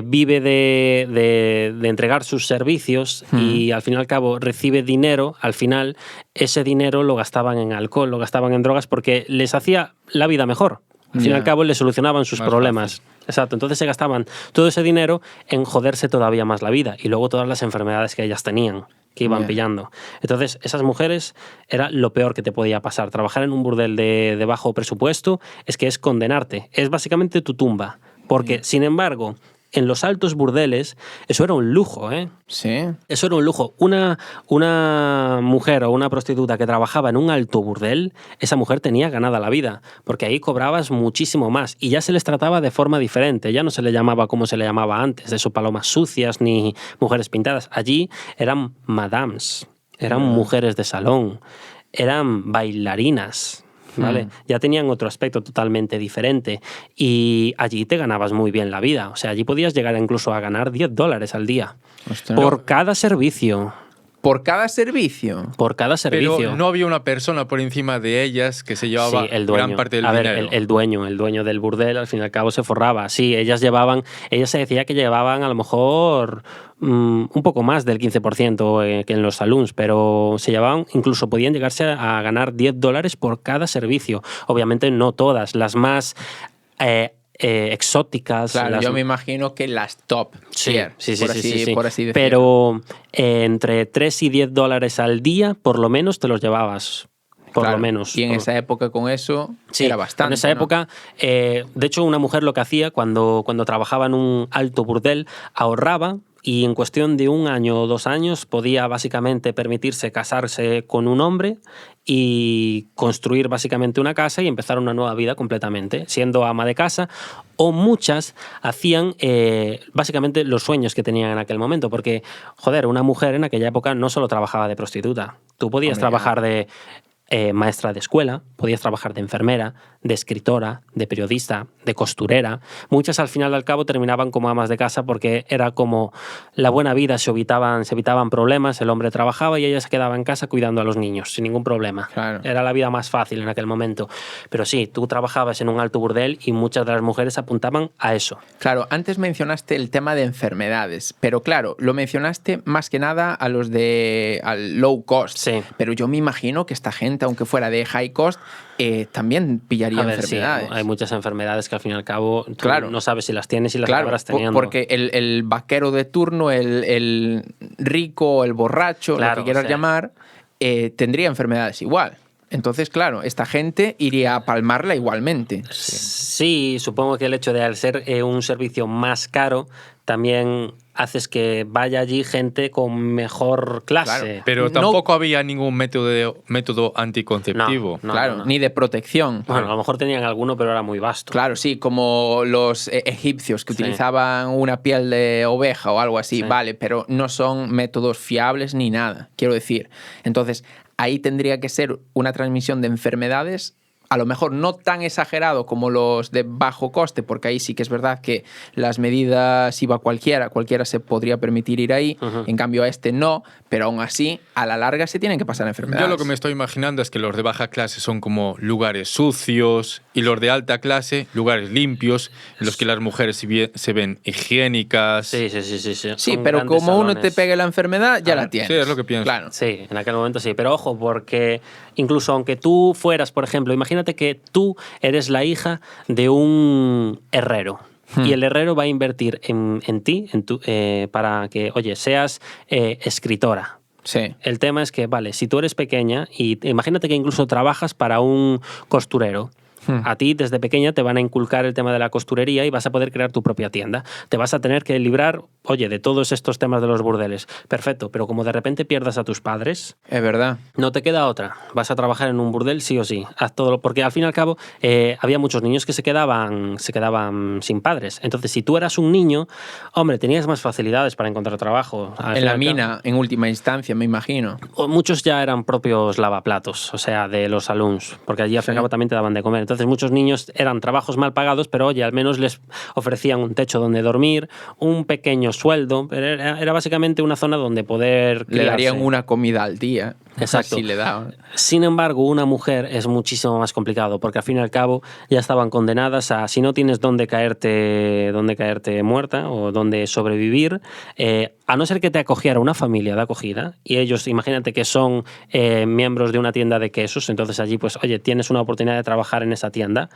vive de entregar sus servicios y al fin y al cabo recibe dinero, al final ese dinero lo gastaban en alcohol, lo gastaban en drogas, porque les hacía la vida mejor. Al fin y Ya. al cabo le solucionaban sus Más problemas. Exacto, entonces se gastaban todo ese dinero en joderse todavía más la vida y luego todas las enfermedades que ellas tenían, que iban Ya. pillando. Entonces, esas mujeres era lo peor que te podía pasar. Trabajar en un burdel de bajo presupuesto es que es condenarte. Es básicamente tu tumba. Porque, sin embargo, en los altos burdeles, eso era un lujo, ¿eh? Sí. Eso era un lujo. Una mujer o una prostituta que trabajaba en un alto burdel, esa mujer tenía ganada la vida, porque ahí cobrabas muchísimo más y ya se les trataba de forma diferente. Ya no se le llamaba como se le llamaba antes, de eso palomas sucias ni mujeres pintadas. Allí eran madames, eran mujeres de salón, eran bailarinas. ¿Vale? Ya tenían otro aspecto totalmente diferente y allí te ganabas muy bien la vida. O sea, allí podías llegar incluso a ganar $10 al día. Ostras. Por cada servicio. ¿Por cada servicio? Por cada servicio. Pero no había una persona por encima de ellas que se llevaba Sí, el dueño. gran parte del a ver, dinero. el dueño del burdel, al fin y al cabo, se forraba. Sí, ellas se decía que llevaban a lo mejor un poco más del 15% que en los saloons, pero se llevaban, incluso podían llegarse a ganar $10 por cada servicio. Obviamente no todas, las más exóticas. Claro, yo me imagino que las top tier, Sí, por así decirlo. Pero entre $3 y $10 al día, por lo menos, te los llevabas. Por Claro, lo menos. Y en esa época con eso Sí, era bastante. en esa ¿no? época, de hecho, una mujer lo que hacía cuando trabajaba en un alto burdel, ahorraba y en cuestión de 1 año o 2 años podía básicamente permitirse casarse con un hombre y construir básicamente una casa y empezar una nueva vida completamente, siendo ama de casa, o muchas hacían básicamente los sueños que tenían en aquel momento, porque, joder, una mujer en aquella época no solo trabajaba de prostituta, tú podías trabajar de maestra de escuela, podías trabajar de enfermera, de escritora, de periodista, de costurera. Muchas al final al cabo terminaban como amas de casa porque era como la buena vida, se evitaban problemas, el hombre trabajaba y ella se quedaba en casa cuidando a los niños sin ningún problema. Claro. Era la vida más fácil en aquel momento. Pero sí, tú trabajabas en un alto burdel y muchas de las mujeres apuntaban a eso. Claro, antes mencionaste el tema de enfermedades, pero claro, lo mencionaste más que nada a los de al low cost. Sí. Pero yo me imagino que esta gente, aunque fuera de high cost, también pillaría A ver, sí, enfermedades. hay muchas enfermedades que al fin y al cabo tú Claro. no sabes si las tienes y las Claro, acabarás teniendo. porque el vaquero de turno, el rico, el borracho, Claro, lo que quieras o sea, llamar, tendría enfermedades igual. Entonces, claro, esta gente iría a palmarla igualmente. Sí, supongo que el hecho de al ser un servicio más caro también haces que vaya allí gente con mejor clase. Claro. Pero No- tampoco había ningún método anticonceptivo. No, claro, no. ni de protección. Bueno, a lo mejor tenían alguno, pero era muy vasto. Claro, sí, como los egipcios que Sí. utilizaban una piel de oveja o algo así, Sí. vale, pero no son métodos fiables ni nada, quiero decir. Entonces, ahí tendría que ser una transmisión de enfermedades, a lo mejor no tan exagerado como los de bajo coste, porque ahí sí que es verdad que las medidas iba cualquiera se podría permitir ir ahí, en cambio a este no, pero aún así, a la larga se tienen que pasar enfermedades. Yo lo que me estoy imaginando es que los de baja clase son como lugares sucios y los de alta clase lugares limpios en los que las mujeres se ven higiénicas. Sí. Sí, Son pero grandes como uno salones. te pegue la enfermedad, ya A la ver, tienes. sí, es lo que pienso. Claro. Sí, en aquel momento sí. Pero ojo, porque incluso aunque tú fueras, por ejemplo, imagínate que tú eres la hija de un herrero. Y el herrero va a invertir en ti para que, oye, seas escritora. Sí. El tema es que, vale, si tú eres pequeña y imagínate que incluso trabajas para un costurero, a ti desde pequeña te van a inculcar el tema de la costurería y vas a poder crear tu propia tienda. Te vas a tener que librar, oye, de todos estos temas de los burdeles. Perfecto, pero como de repente pierdas a tus padres, Es verdad. no te queda otra. Vas a trabajar en un burdel sí o sí. Haz todo, porque al fin y al cabo había muchos niños que se quedaban sin padres. Entonces, si tú eras un niño, hombre, tenías más facilidades para encontrar trabajo. Al En fin y la al cabo, mina, en última instancia, me imagino. muchos ya eran propios lavaplatos, o sea, de los saloons, porque allí al fin y al cabo también te daban de comer. Entonces muchos niños eran trabajos mal pagados, pero oye, al menos les ofrecían un techo donde dormir, un pequeño sueldo, pero era básicamente una zona donde poder Le darían criarse. una comida al día. Exacto. Así le daban. Sin embargo, una mujer es muchísimo más complicado, porque al fin y al cabo ya estaban condenadas a, si no tienes dónde caerte muerta o dónde sobrevivir, a no ser que te acogiera una familia de acogida, y ellos, imagínate que son miembros de una tienda de quesos, entonces allí, pues, oye, tienes una oportunidad de trabajar en esa tienda,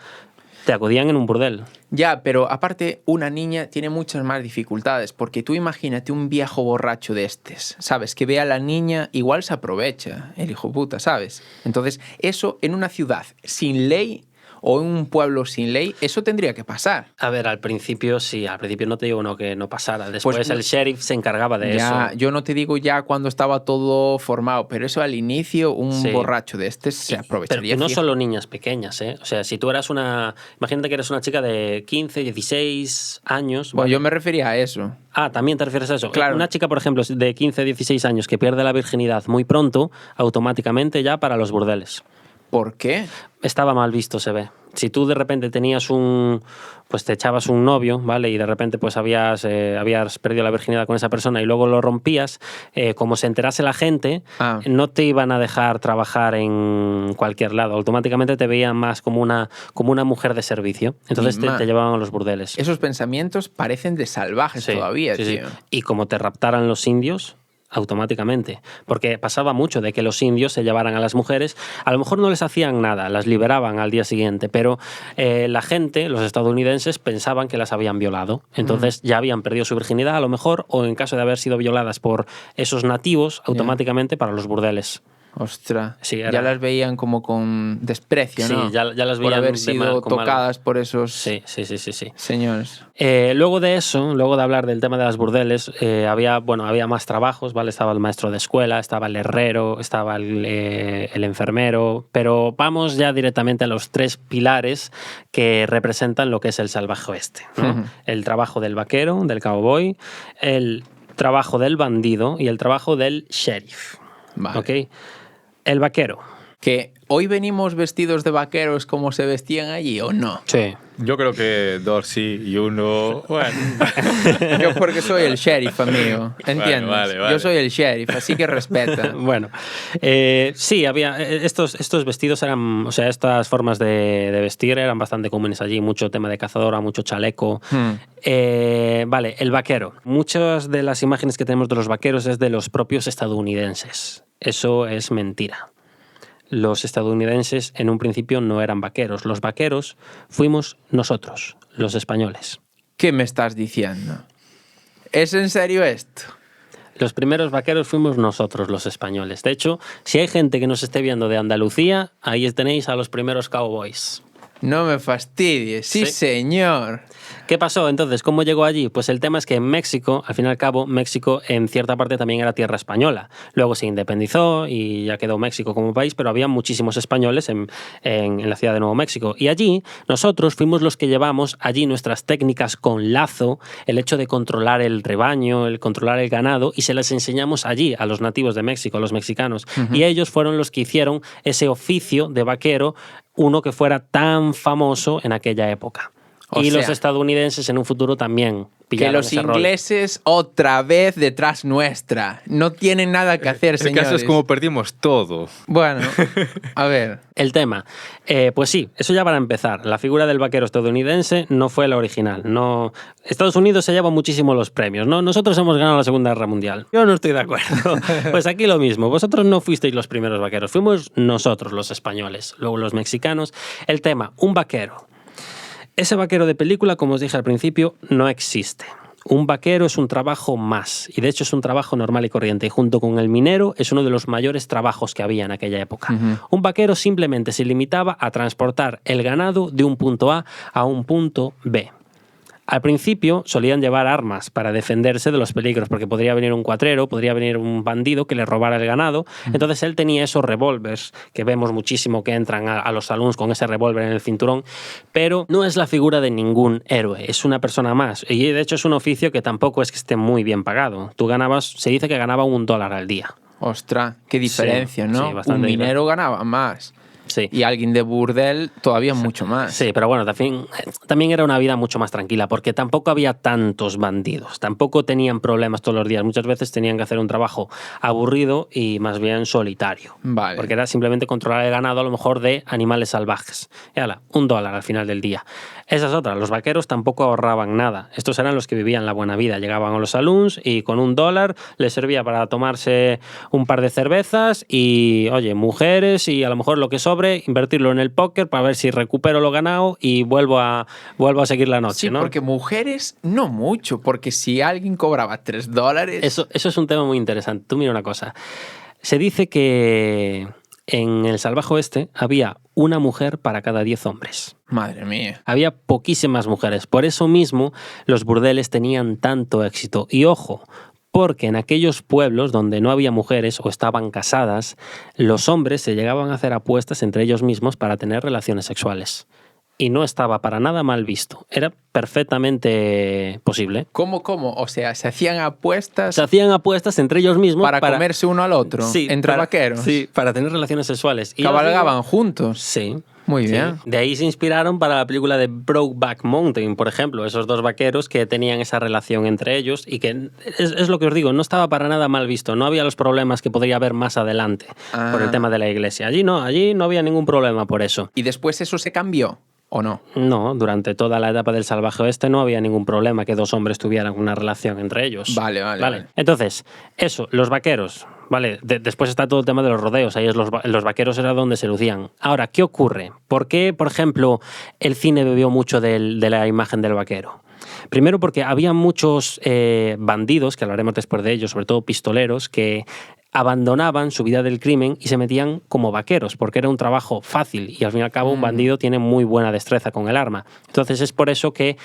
te acudían en un burdel. Ya, pero aparte, una niña tiene muchas más dificultades, porque tú imagínate un viejo borracho de estos, ¿sabes? Que ve a la niña, igual se aprovecha, el hijo puta, ¿sabes? Entonces, eso en una ciudad sin ley, o en un pueblo sin ley, eso tendría que pasar. A ver, al principio sí, al principio no te digo no, que no pasara. Después Pues, el sheriff se encargaba de Ya, eso. yo no te digo ya cuando estaba todo formado, pero eso al inicio, un Sí. borracho de este se Pero aprovecharía. no fijo. solo niñas pequeñas, ¿eh? O sea, si tú eras imagínate que eres una chica de 15, 16 años. Bueno, ¿vale? yo me refería a eso. Ah, también te refieres a eso. Claro. Una chica, por ejemplo, de 15, 16 años que pierde la virginidad muy pronto, automáticamente ya para los burdeles. ¿Por qué? Estaba mal visto, se ve. Si tú de repente tenías pues te echabas un novio, ¿vale? Y de repente pues habías perdido la virginidad con esa persona y luego lo rompías, como se enterase la gente, no te iban a dejar trabajar en cualquier lado. Automáticamente te veían más como una mujer de servicio. Entonces te llevaban a los burdeles. Esos pensamientos parecen de salvajes todavía, sí, tío. Sí. Y como te raptaran los indios, automáticamente. Porque pasaba mucho de que los indios se llevaran a las mujeres, a lo mejor no les hacían nada, las liberaban al día siguiente, pero la gente, los estadounidenses, pensaban que las habían violado. Entonces ya habían perdido su virginidad, a lo mejor, o en caso de haber sido violadas por esos nativos, automáticamente para los burdeles. Ostras, sí, ya las veían como con desprecio, ¿no? Sí, ya las veían por haber sido tocadas por esos señores. Luego de eso, luego de hablar del tema de las burdeles, había más trabajos, ¿vale? Estaba el maestro de escuela, estaba el herrero, estaba el enfermero, pero vamos ya directamente a los 3 pilares que representan lo que es el salvaje oeste, ¿no? El trabajo del vaquero, del cowboy, el trabajo del bandido y el trabajo del sheriff. Vale. ¿Okay? El vaquero. Que hoy venimos vestidos de vaqueros como se vestían allí, ¿o no? Sí. Yo creo que 2 sí y 1... Bueno. Yo porque soy el sheriff, amigo. ¿Entiendes? Vale. Yo soy el sheriff, así que respeta. Bueno, sí, había estos vestidos eran, o sea, estas formas de vestir eran bastante comunes allí, mucho tema de cazadora, mucho chaleco. Vale, el vaquero. Muchas de las imágenes que tenemos de los vaqueros es de los propios estadounidenses. Eso es mentira. Los estadounidenses en un principio no eran vaqueros. Los vaqueros fuimos nosotros, los españoles. ¿Qué me estás diciendo? ¿Es en serio esto? Los primeros vaqueros fuimos nosotros, los españoles. De hecho, si hay gente que nos esté viendo de Andalucía, ahí tenéis a los primeros cowboys. No me fastidies. Sí, señor. ¿Qué pasó entonces? ¿Cómo llegó allí? Pues el tema es que en México, al fin y al cabo, México en cierta parte también era tierra española. Luego se independizó y ya quedó México como país, pero había muchísimos españoles en la ciudad de Nuevo México. Y allí nosotros fuimos los que llevamos allí nuestras técnicas con lazo, el hecho de controlar el rebaño, el controlar el ganado, y se las enseñamos allí a los nativos de México, a los mexicanos. Y ellos fueron los que hicieron ese oficio de vaquero, uno que fuera tan famoso en aquella época. Y los estadounidenses en un futuro también pillaron que los ese ingleses rol. Otra vez detrás nuestra. No tienen nada que hacer, señores. El caso es como perdimos todo. Bueno, a ver. El tema. Pues sí, eso ya para empezar. La figura del vaquero estadounidense no fue la original. No, Estados Unidos se lleva muchísimo los premios, ¿no? Nosotros hemos ganado la Segunda Guerra Mundial. Yo no estoy de acuerdo. Pues aquí lo mismo. Vosotros no fuisteis los primeros vaqueros. Fuimos nosotros, los españoles. Luego los mexicanos. El tema, un vaquero. Ese vaquero de película, como os dije al principio, no existe. Un vaquero es un trabajo más, y de hecho es un trabajo normal y corriente, y junto con el minero es uno de los mayores trabajos que había en aquella época. Un vaquero simplemente se limitaba a transportar el ganado de un punto A un punto B. Al principio solían llevar armas para defenderse de los peligros, porque podría venir un cuatrero, podría venir un bandido que le robara el ganado. Entonces él tenía esos revólveres, que vemos muchísimo que entran a los saloons con ese revólver en el cinturón, pero no es la figura de ningún héroe, es una persona más. Y de hecho es un oficio que tampoco es que esté muy bien pagado. Tú se dice que ganaba $1 al día. Ostras, qué diferencia, sí, ¿no? Sí, un minero ganaba más. Sí. Y alguien de burdel todavía mucho más. Sí, pero bueno, también era una vida mucho más tranquila, porque tampoco había tantos bandidos, tampoco tenían problemas todos los días. Muchas veces tenían que hacer un trabajo aburrido y más bien solitario. Vale. Porque era simplemente controlar el ganado, a lo mejor, de animales salvajes. Y ala, $1 al final del día. Esa es otra. Los vaqueros tampoco ahorraban nada. Estos eran los que vivían la buena vida. Llegaban a los saloons y con $1 les servía para tomarse un par de cervezas y, oye, mujeres y a lo mejor lo que sobra invertirlo en el póker para ver si recupero lo ganado y vuelvo a seguir la noche, sí, ¿no? Porque mujeres no mucho, porque si alguien cobraba $3... Eso es un tema muy interesante. Tú mira una cosa. Se dice que en el salvaje oeste había una mujer para cada 10 hombres. Madre mía. Había poquísimas mujeres. Por eso mismo los burdeles tenían tanto éxito. Y ojo, porque en aquellos pueblos donde no había mujeres o estaban casadas, los hombres se llegaban a hacer apuestas entre ellos mismos para tener relaciones sexuales. Y no estaba para nada mal visto. Era perfectamente posible. ¿Cómo? O sea, se hacían apuestas Se hacían apuestas entre ellos mismos para comerse uno al otro, entre vaqueros. Sí, para tener relaciones sexuales. Y cabalgaban juntos. Sí. Muy Sí. bien. De ahí se inspiraron para la película de Brokeback Mountain, por ejemplo, esos dos vaqueros que tenían esa relación entre ellos y que es lo que os digo, no estaba para nada mal visto, no había los problemas que podría haber más adelante por el tema de la iglesia. Allí no había ningún problema por eso. ¿Y después eso se cambió o no? No, durante toda la etapa del salvaje oeste no había ningún problema que dos hombres tuvieran una relación entre ellos. Vale. Entonces, eso, los vaqueros. Vale, después está todo el tema de los rodeos, ahí los vaqueros era donde se lucían. Ahora, ¿qué ocurre? ¿Por qué, por ejemplo, el cine bebió mucho de la imagen del vaquero? Primero porque había muchos bandidos, que hablaremos después de ellos, sobre todo pistoleros, que abandonaban su vida del crimen y se metían como vaqueros, porque era un trabajo fácil y al fin y al cabo un bandido tiene muy buena destreza con el arma. Entonces es por eso que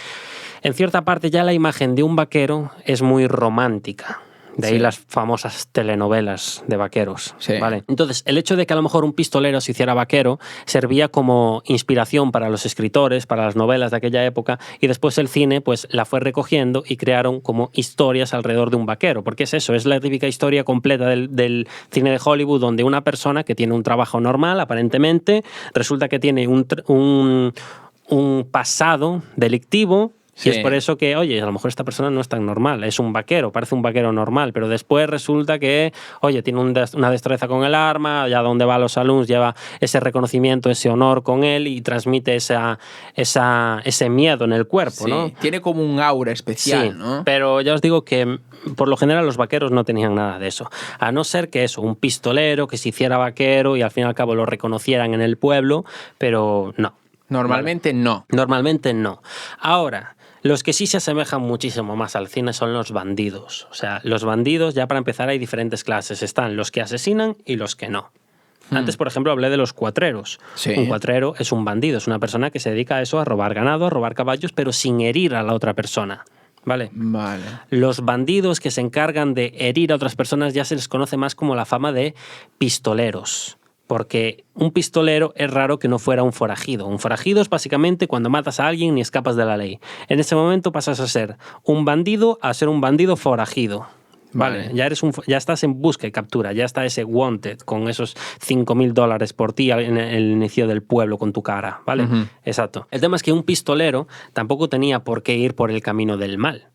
en cierta parte ya la imagen de un vaquero es muy romántica. De ahí las famosas telenovelas de vaqueros. Sí. ¿Vale? Entonces, el hecho de que a lo mejor un pistolero se hiciera vaquero servía como inspiración para los escritores, para las novelas de aquella época, y después el cine pues la fue recogiendo y crearon como historias alrededor de un vaquero. Porque es eso, es la típica historia completa del cine de Hollywood, donde una persona que tiene un trabajo normal, aparentemente, resulta que tiene un pasado delictivo. Sí. Y es por eso que, oye, a lo mejor esta persona no es tan normal, es un vaquero, parece un vaquero normal, pero después resulta que, oye, tiene una destreza con el arma, allá donde va a los saloons lleva ese reconocimiento, ese honor con él y transmite ese miedo en el cuerpo, Sí, ¿no? tiene como un aura especial, Sí, ¿no? pero ya os digo que por lo general los vaqueros no tenían nada de eso. A no ser que eso, un pistolero que se hiciera vaquero y al fin y al cabo lo reconocieran en el pueblo, pero no. Normalmente no. Normalmente no. Ahora, los que sí se asemejan muchísimo más al cine son los bandidos. O sea, los bandidos, ya para empezar, hay diferentes clases. Están los que asesinan y los que no. Antes, por ejemplo, hablé de los cuatreros. Sí. Un cuatrero es un bandido, es una persona que se dedica a eso, a robar ganado, a robar caballos, pero sin herir a la otra persona. ¿Vale? Vale. Los bandidos que se encargan de herir a otras personas ya se les conoce más como la fama de pistoleros. Porque un pistolero es raro que no fuera un forajido. Un forajido es básicamente cuando matas a alguien y escapas de la ley. En ese momento pasas a ser un bandido a ser un bandido forajido. Vale. Ya estás en busca y captura, ya está ese wanted con esos $5,000 por ti en el inicio del pueblo con tu cara, ¿vale? Exacto. El tema es que un pistolero tampoco tenía por qué ir por el camino del mal.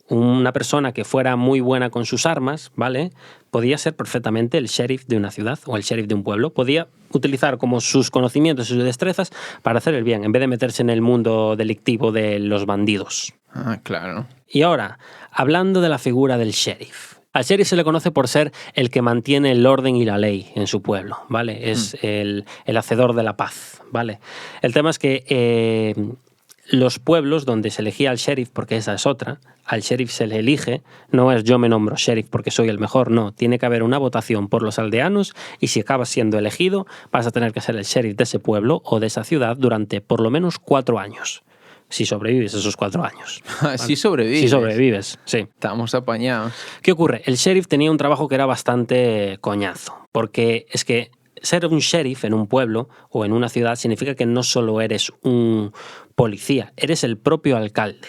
Una persona que fuera muy buena con sus armas, ¿vale? Podía ser perfectamente el sheriff de una ciudad o el sheriff de un pueblo. Podía utilizar como sus conocimientos y sus destrezas para hacer el bien, en vez de meterse en el mundo delictivo de los bandidos. Ah, claro. Y ahora, hablando de la figura del sheriff. Al sheriff se le conoce por ser el que mantiene el orden y la ley en su pueblo, ¿vale? Es el hacedor de la paz, ¿vale? El tema es que los pueblos donde se elegía al sheriff, porque esa es otra, al sheriff se le elige, no es yo me nombro sheriff porque soy el mejor, no, tiene que haber una votación por los aldeanos y si acabas siendo elegido vas a tener que ser el sheriff de ese pueblo o de esa ciudad durante por lo menos 4 años. Si sobrevives esos 4 años. ¿Vale? Si sobrevives. Si sobrevives, sí. Estamos apañados. ¿Qué ocurre? El sheriff tenía un trabajo que era bastante coñazo, porque es que ser un sheriff en un pueblo o en una ciudad significa que no solo eres un policía, eres el propio alcalde.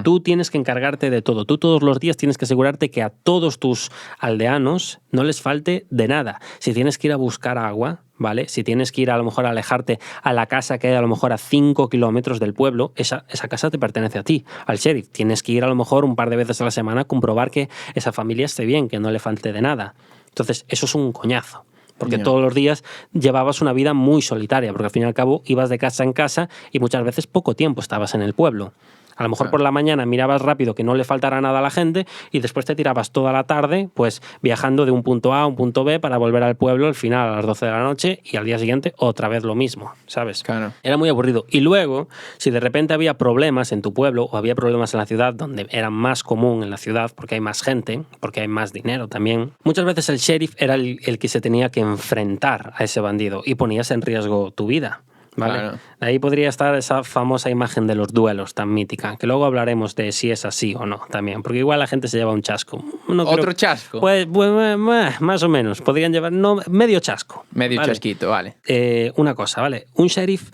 Tú tienes que encargarte de todo. Tú todos los días tienes que asegurarte que a todos tus aldeanos no les falte de nada. Si tienes que ir a buscar agua, ¿vale? Si tienes que ir a lo mejor a alejarte a la casa que hay a lo mejor a 5 kilómetros del pueblo, esa casa te pertenece a ti, al sheriff. Tienes que ir a lo mejor un par de veces a la semana a comprobar que esa familia esté bien, que no le falte de nada. Entonces, eso es un coñazo. Porque todos los días llevabas una vida muy solitaria, porque al fin y al cabo ibas de casa en casa y muchas veces poco tiempo estabas en el pueblo. A lo mejor por la mañana mirabas rápido que no le faltara nada a la gente y después te tirabas toda la tarde pues viajando de un punto A a un punto B para volver al pueblo al final a las 12 de la noche y al día siguiente otra vez lo mismo, ¿sabes? Claro. Era muy aburrido. Y luego, si de repente había problemas en tu pueblo o había problemas en la ciudad, donde era más común en la ciudad porque hay más gente, porque hay más dinero también, muchas veces el sheriff era el que se tenía que enfrentar a ese bandido y ponías en riesgo tu vida. ¿Vale? Claro. Ahí podría estar esa famosa imagen de los duelos tan mítica, que luego hablaremos de si es así o no también, porque igual la gente se lleva un chasco. ¿Otro chasco? Pues, más o menos, podrían llevar medio chasco. Medio ¿vale? chasquito, vale. Una cosa, ¿vale? Un sheriff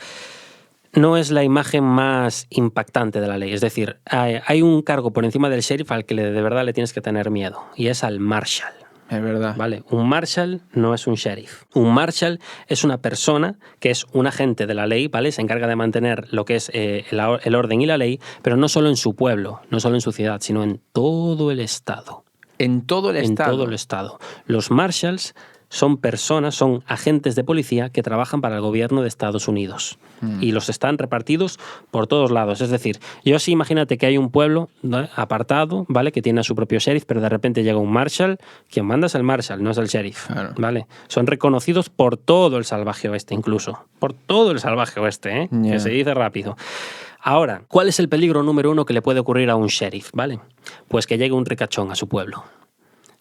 no es la imagen más impactante de la ley, es decir, hay un cargo por encima del sheriff al que de verdad le tienes que tener miedo, y es al marshal. Es verdad. ¿Vale? Un marshal no es un sheriff. Un marshal es una persona que es un agente de la ley, ¿vale? Se encarga de mantener lo que es el orden y la ley, pero no solo en su pueblo, no solo en su ciudad, sino en todo el estado. En todo el estado. En todo el estado. Los marshals son personas, son agentes de policía que trabajan para el gobierno de Estados Unidos. Y los están repartidos por todos lados. Es decir, yo sí imagínate que hay un pueblo, ¿no?, apartado, ¿vale?, que tiene a su propio sheriff, pero de repente llega un marshal, quien manda es el marshal, no es el sheriff. Claro. ¿Vale? Son reconocidos por todo el salvaje oeste, incluso. Por todo el salvaje oeste, ¿eh? Yeah. Que se dice rápido. Ahora, ¿cuál es el peligro número uno que le puede ocurrir a un sheriff? ¿Vale? Pues que llegue un ricachón a su pueblo.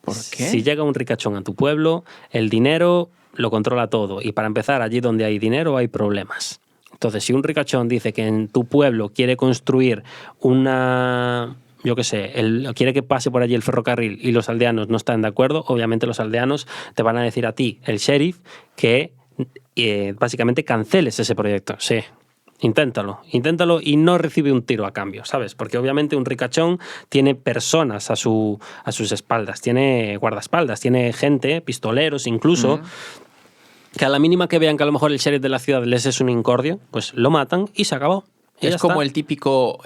¿Por qué? Si llega un ricachón a tu pueblo, el dinero lo controla todo. Y para empezar, allí donde hay dinero hay problemas. Entonces, si un ricachón dice que en tu pueblo quiere construir una... yo qué sé, quiere que pase por allí el ferrocarril y los aldeanos no están de acuerdo, obviamente los aldeanos te van a decir a ti, el sheriff, que básicamente canceles ese proyecto. Sí. Inténtalo y no recibe un tiro a cambio, ¿sabes? Porque obviamente un ricachón tiene personas a sus espaldas, tiene guardaespaldas, tiene gente, pistoleros incluso, que a la mínima que vean que a lo mejor el sheriff de la ciudad les es un incordio, pues lo matan y se acabó. Y es ya como está. el típico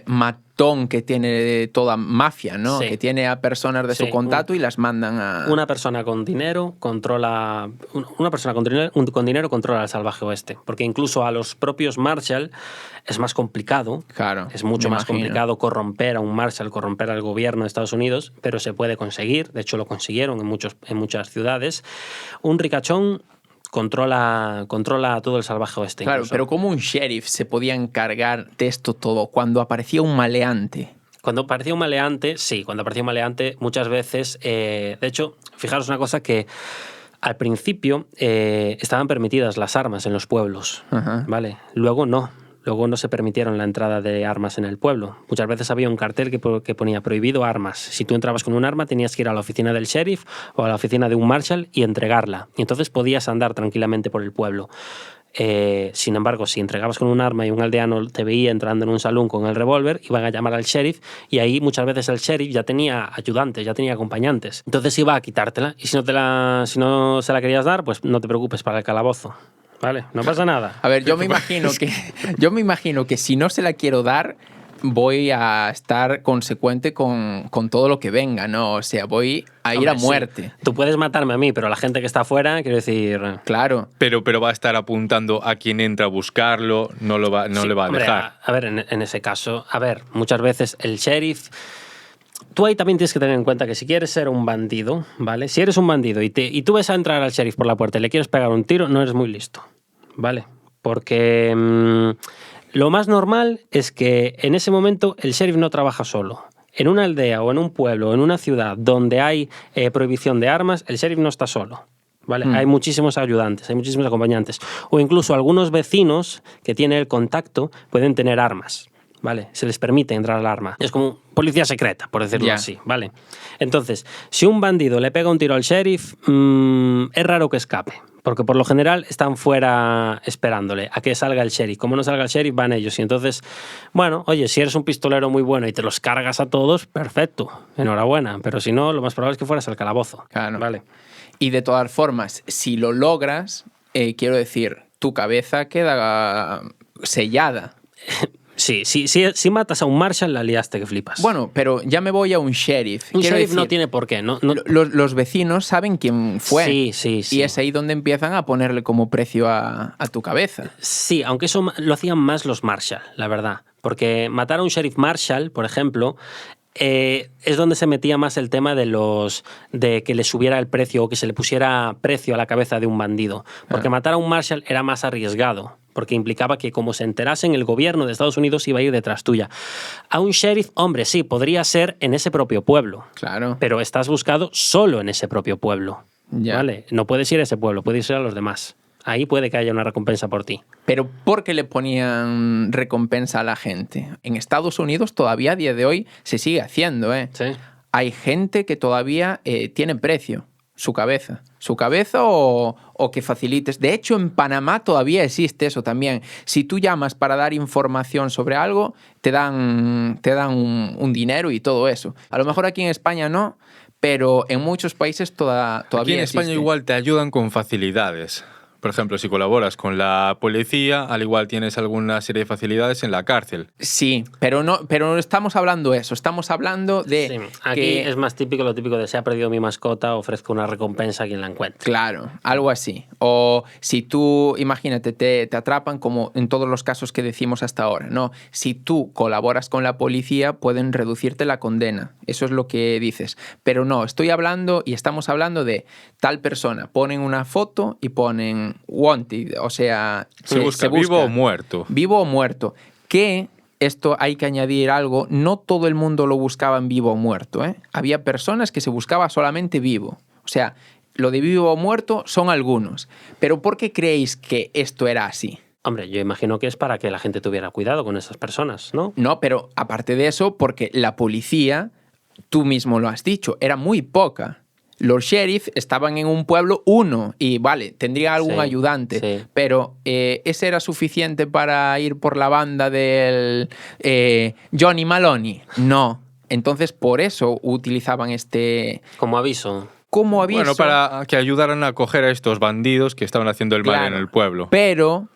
matón que tiene toda mafia, ¿no? Sí. Que tiene a personas de su Sí, contacto y las mandan a... Una persona con dinero controla... Una persona con dinero controla el salvaje oeste. Porque incluso a los propios Marshall es más complicado. Claro, Es mucho me más imagino. complicado corromper a un Marshall, corromper al gobierno de Estados Unidos, pero se puede conseguir. De hecho, lo consiguieron en muchas ciudades. Un ricachón controla todo el salvaje oeste. Claro, incluso. pero ¿cómo un sheriff se podía encargar de esto todo cuando aparecía un maleante? Cuando aparecía un maleante, sí, cuando aparecía un maleante muchas veces, de hecho, fijaros una cosa que al principio estaban permitidas las armas en los pueblos, Ajá. ¿vale? Luego no se permitieron la entrada de armas en el pueblo. Muchas veces había un cartel que ponía prohibido armas. Si tú entrabas con un arma tenías que ir a la oficina del sheriff o a la oficina de un marshal y entregarla. Y entonces podías andar tranquilamente por el pueblo. Sin embargo, si entregabas con un arma y un aldeano te veía entrando en un salón con el revólver, iban a llamar al sheriff y ahí muchas veces el sheriff ya tenía ayudantes, ya tenía acompañantes. Entonces iba a quitártela y si no se la querías dar, pues no te preocupes para el calabozo. Vale, no pasa nada. A ver, yo me imagino que si no se la quiero dar, voy a estar consecuente con todo lo que venga, ¿no? O sea, voy a ir Hombre, a muerte. sí. Tú puedes matarme a mí, pero la gente que está afuera, quiero decir... Claro. Pero va a estar apuntando a quien entra a buscarlo, no le va a Hombre, dejar. A ver, en ese caso, muchas veces el sheriff... Tú ahí también tienes que tener en cuenta que si quieres ser un bandido, ¿vale? Si eres un bandido y tú ves a entrar al sheriff por la puerta y le quieres pegar un tiro, no eres muy listo, ¿vale? Porque lo más normal es que en ese momento el sheriff no trabaja solo. En una aldea o en un pueblo o en una ciudad donde hay prohibición de armas, el sheriff no está solo. ¿Vale? Hay muchísimos ayudantes, hay muchísimos acompañantes. O incluso algunos vecinos que tienen el contacto pueden tener armas. ¿Vale? Se les permite entrar al arma. Es como policía secreta, por decirlo así, ¿vale? Entonces, si un bandido le pega un tiro al sheriff, es raro que escape, porque por lo general están fuera esperándole a que salga el sheriff. Como no salga el sheriff, van ellos. Y entonces, bueno, oye, si eres un pistolero muy bueno y te los cargas a todos, perfecto, enhorabuena. Pero si no, lo más probable es que fueras al calabozo. Claro. ¿Vale? Y de todas formas, si lo logras, quiero decir, tu cabeza queda sellada. Sí, si matas a un marshal, la liaste que flipas. Bueno, pero ya me voy a un sheriff. Un Quiero sheriff decir, no tiene por qué. No. Los vecinos saben quién fue. Sí. Y es ahí donde empiezan a ponerle como precio a tu cabeza. Sí, aunque eso lo hacían más los Marshall, la verdad. Porque matar a un sheriff marshal, por ejemplo, es donde se metía más el tema de que le subiera el precio o que se le pusiera precio a la cabeza de un bandido. Porque matar a un marshal era más arriesgado, porque implicaba que como se enterasen, el gobierno de Estados Unidos iba a ir detrás tuya. A un sheriff, hombre, sí, podría ser en ese propio pueblo. Claro. Pero estás buscado solo en ese propio pueblo. Ya. ¿Vale? No puedes ir a ese pueblo, puedes ir a los demás. Ahí puede que haya una recompensa por ti. Pero ¿por qué le ponían recompensa a la gente? En Estados Unidos todavía a día de hoy se sigue haciendo, ¿eh? Sí. Hay gente que todavía tiene precio, su cabeza. Su cabeza o que facilites. De hecho, en Panamá todavía existe eso también. Si tú llamas para dar información sobre algo, te dan un dinero y todo eso. A lo mejor aquí en España no, pero en muchos países todavía Aquí en España existe. igual te ayudan con facilidades. Por ejemplo, si colaboras con la policía, al igual tienes alguna serie de facilidades en la cárcel. Sí, pero no estamos hablando de eso. Estamos hablando de Sí, aquí que es más típico lo típico de se ha perdido mi mascota, ofrezco una recompensa a quien la encuentre. claro, algo así. O si tú, imagínate, te atrapan como en todos los casos que decimos hasta ahora, ¿no? Si tú colaboras con la policía, pueden reducirte la condena. Eso es lo que dices. Pero no, estamos hablando de tal persona. Ponen una foto y ponen wanted, o sea... Se busca vivo o muerto. Vivo o muerto. Que... Esto hay que añadir algo, no todo el mundo lo buscaba en vivo o muerto, ¿eh? Había personas que se buscaba solamente vivo. O sea, lo de vivo o muerto son algunos. Pero ¿por qué creéis que esto era así? Hombre, yo imagino que es para que la gente tuviera cuidado con esas personas, ¿no? No, pero aparte de eso, porque la policía, tú mismo lo has dicho, era muy poca. Los sheriffs estaban en un pueblo uno y vale, tendría algún Sí, ayudante, sí. pero ¿ese era suficiente para ir por la banda del Johnny Maloney? No. Entonces por eso utilizaban este Como aviso. como aviso. Bueno, para que ayudaran a coger a estos bandidos que estaban haciendo el mal Claro, en el pueblo. Pero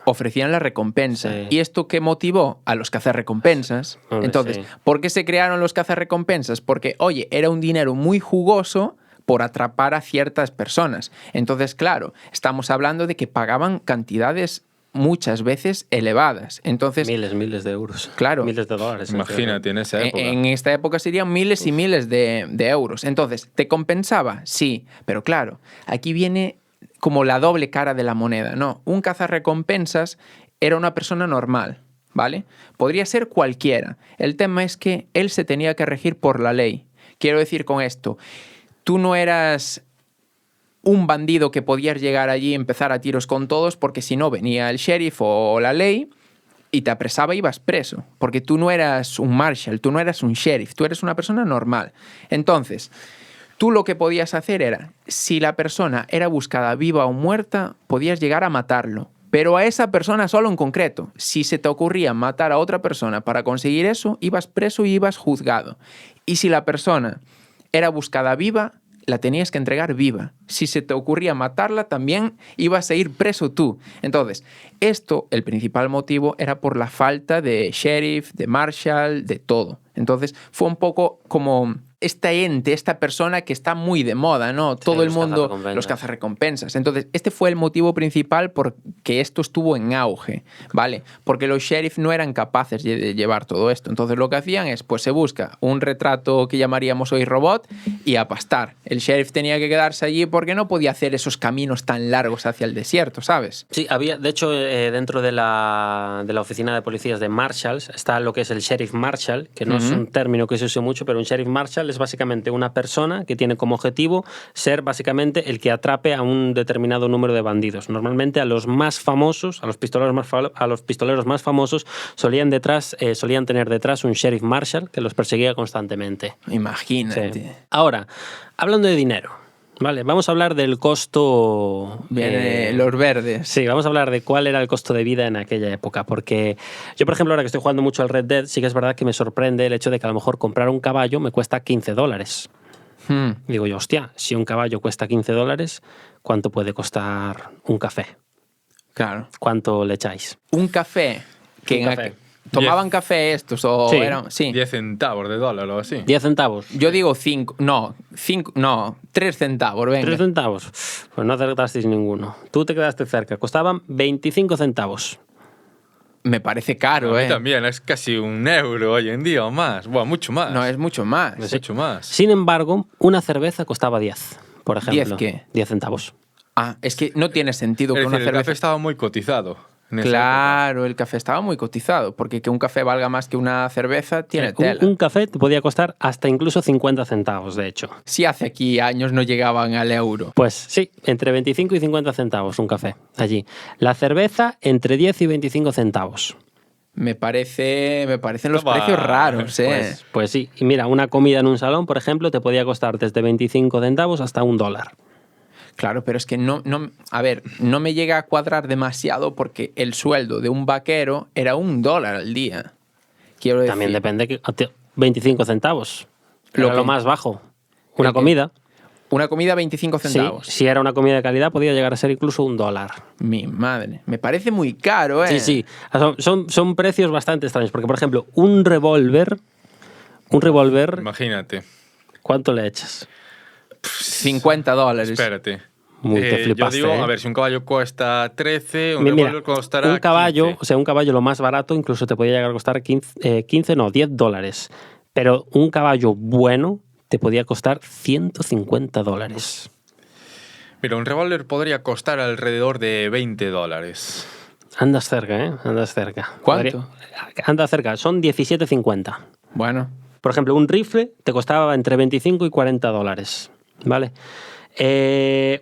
ofrecían la recompensa. Sí. ¿Y esto qué motivó? A los cazarrecompensas. Hombre, Entonces, sí. ¿por qué se crearon los cazarrecompensas? Porque, oye, era un dinero muy jugoso por atrapar a ciertas personas. Entonces, claro, estamos hablando de que pagaban cantidades muchas veces elevadas. Entonces, Miles de euros. Claro. Miles de dólares. Imagínate, en esa época. en esta época serían miles y miles de euros. Entonces, ¿te compensaba? Sí, pero claro, aquí viene como la doble cara de la moneda, ¿no? Un cazarrecompensas era una persona normal, ¿vale? Podría ser cualquiera. El tema es que él se tenía que regir por la ley. Quiero decir con esto, tú no eras un bandido que podías llegar allí y empezar a tiros con todos porque si no venía el sheriff o la ley y te apresaba y ibas preso. Porque tú no eras un marshal, tú no eras un sheriff, tú eres una persona normal. Entonces, tú lo que podías hacer era, si la persona era buscada viva o muerta, podías llegar a matarlo. Pero a esa persona solo en concreto. Si se te ocurría matar a otra persona para conseguir eso, ibas preso y ibas juzgado. Y si la persona era buscada viva, la tenías que entregar viva. Si se te ocurría matarla, también ibas a ir preso tú. Entonces, el principal motivo era por la falta de sheriff, de marshal, de todo. Entonces, fue un poco como esta persona que está muy de moda, ¿no? Sí, Todo el los mundo, cazarrecompensas. los cazarrecompensas. Entonces, este fue el motivo principal por que esto estuvo en auge, ¿vale? Porque los sheriff no eran capaces de llevar todo esto. Entonces, lo que hacían es, pues se busca un retrato que llamaríamos hoy robot y a pastar. El sheriff tenía que quedarse allí porque no podía hacer esos caminos tan largos hacia el desierto, ¿sabes? Sí, había, de hecho, dentro de la oficina de policías de Marshalls está lo que es el Sheriff Marshal, que no es un término que se use mucho, pero un Sheriff Marshal es básicamente una persona que tiene como objetivo ser básicamente el que atrape a un determinado número de bandidos. Normalmente a los más famosos, a los pistoleros más famosos, solían tener detrás un Sheriff Marshal que los perseguía constantemente. Imagínate. Sí. Ahora, hablando de dinero, ¿vale? Vamos a hablar del costo... Los verdes. Sí, vamos a hablar de cuál era el costo de vida en aquella época, porque yo, por ejemplo, ahora que estoy jugando mucho al Red Dead, sí que es verdad que me sorprende el hecho de que a lo mejor comprar un caballo me cuesta $15. Digo yo, hostia, si un caballo cuesta $15, ¿cuánto puede costar un café? Claro. ¿Cuánto le echáis? Un café. Un café. ¿Tomaban café estos o Sí. eran? Sí. 10 centavos de dólar o así. 10 centavos. Yo digo 3 centavos, venga. 3 centavos. Pues no acertasteis ninguno. Tú te quedaste cerca. Costaban 25 centavos. me parece caro, A mí también, es casi €1 hoy en día o más. Buah, mucho más. No, es mucho más. Mucho más. Sin embargo, una cerveza costaba 10, por ejemplo. ¿10 qué? 10 centavos. Ah, es que no tiene sentido Es que una decir, el cerveza... café estaba muy cotizado. En esa Claro, el café estaba muy cotizado, porque que un café valga más que una cerveza tiene tela. Un café te podía costar hasta incluso 50 centavos, de hecho. Si hace aquí años no llegaban al euro. Pues sí, entre 25 y 50 centavos un café allí. La cerveza entre 10 y 25 centavos. Me parecen los Toma. precios raros, ¿eh? Pues sí, y mira, una comida en un salón, por ejemplo, te podía costar desde 25 centavos hasta $1. Claro, pero es que a ver, no me llega a cuadrar demasiado porque el sueldo de un vaquero era $1 al día. Quiero decir, También depende, 25 centavos. Lo Era lo que- más bajo. Una el que- comida. una comida 25 Sí, centavos. si era una comida de calidad, podía llegar a ser incluso $1. Mi madre, me parece muy caro, ¿eh? Sí, sí. Son precios bastante extraños. Porque, por ejemplo, un revólver, Imagínate. ¿cuánto le echas? $50. Espérate. Muy te Yo flipaste, digo, ¿eh? a ver, si un caballo cuesta 13, un Mira, revólver costará un caballo, 15. o sea, un caballo lo más barato incluso te podía llegar a costar 15 no, $10. Pero un caballo bueno te podía costar $150. Mira, un revólver podría costar alrededor de $20. Andas cerca, ¿eh? Andas cerca. ¿Cuánto? Andas cerca, son 17,50. Bueno, Por ejemplo, un rifle te costaba entre 25 y $40, ¿vale?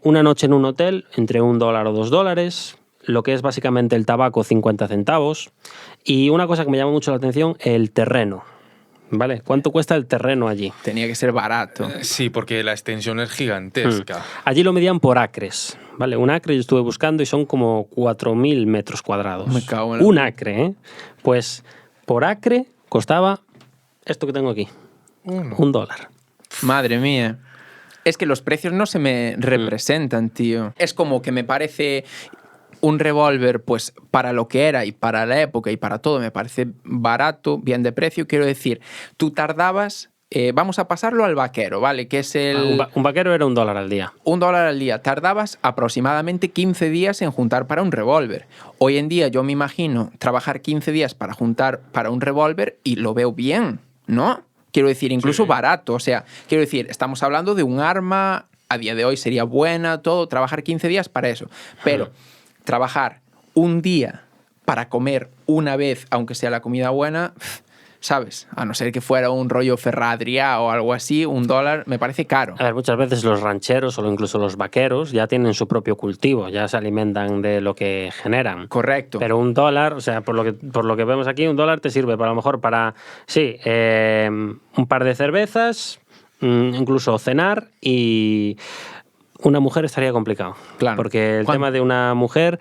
Una noche en un hotel, entre $1 o $2. Lo que es básicamente el tabaco, 50 centavos. Y una cosa que me llama mucho la atención, el terreno, ¿vale? ¿Cuánto cuesta el terreno allí? tenía que ser barato. Sí, porque la extensión es gigantesca. Allí lo medían por acres, ¿vale? Un acre yo estuve buscando y son como 4.000 metros cuadrados. Me cago en la- Un acre, ¿eh? Pues por acre costaba esto que tengo aquí, $1. Madre mía. Es que los precios no se me representan, tío. Es como que me parece un revólver, pues para lo que era y para la época y para todo, me parece barato, bien de precio. Quiero decir, tú tardabas, vamos a pasarlo al vaquero, ¿vale? Que es el... Un vaquero era $1 al día. $1 al día. Tardabas aproximadamente 15 días en juntar para un revólver. Hoy en día yo me imagino trabajar 15 días para juntar para un revólver y lo veo bien, ¿no? Quiero decir, incluso Sí. barato. O sea, quiero decir, estamos hablando de un arma, a día de hoy sería buena, todo, trabajar 15 días para eso. Pero trabajar un día para comer una vez, aunque sea la comida buena, ¿sabes? A no ser que fuera un rollo Ferradria o algo así, $1 me parece caro. A ver, muchas veces los rancheros o incluso los vaqueros ya tienen su propio cultivo, ya se alimentan de lo que generan. Correcto. Pero $1, o sea, por lo que vemos aquí, $1 te sirve para, a lo mejor para, sí, un par de cervezas, incluso cenar, y una mujer estaría complicado. Claro. Porque el ¿Cuánto? tema de una mujer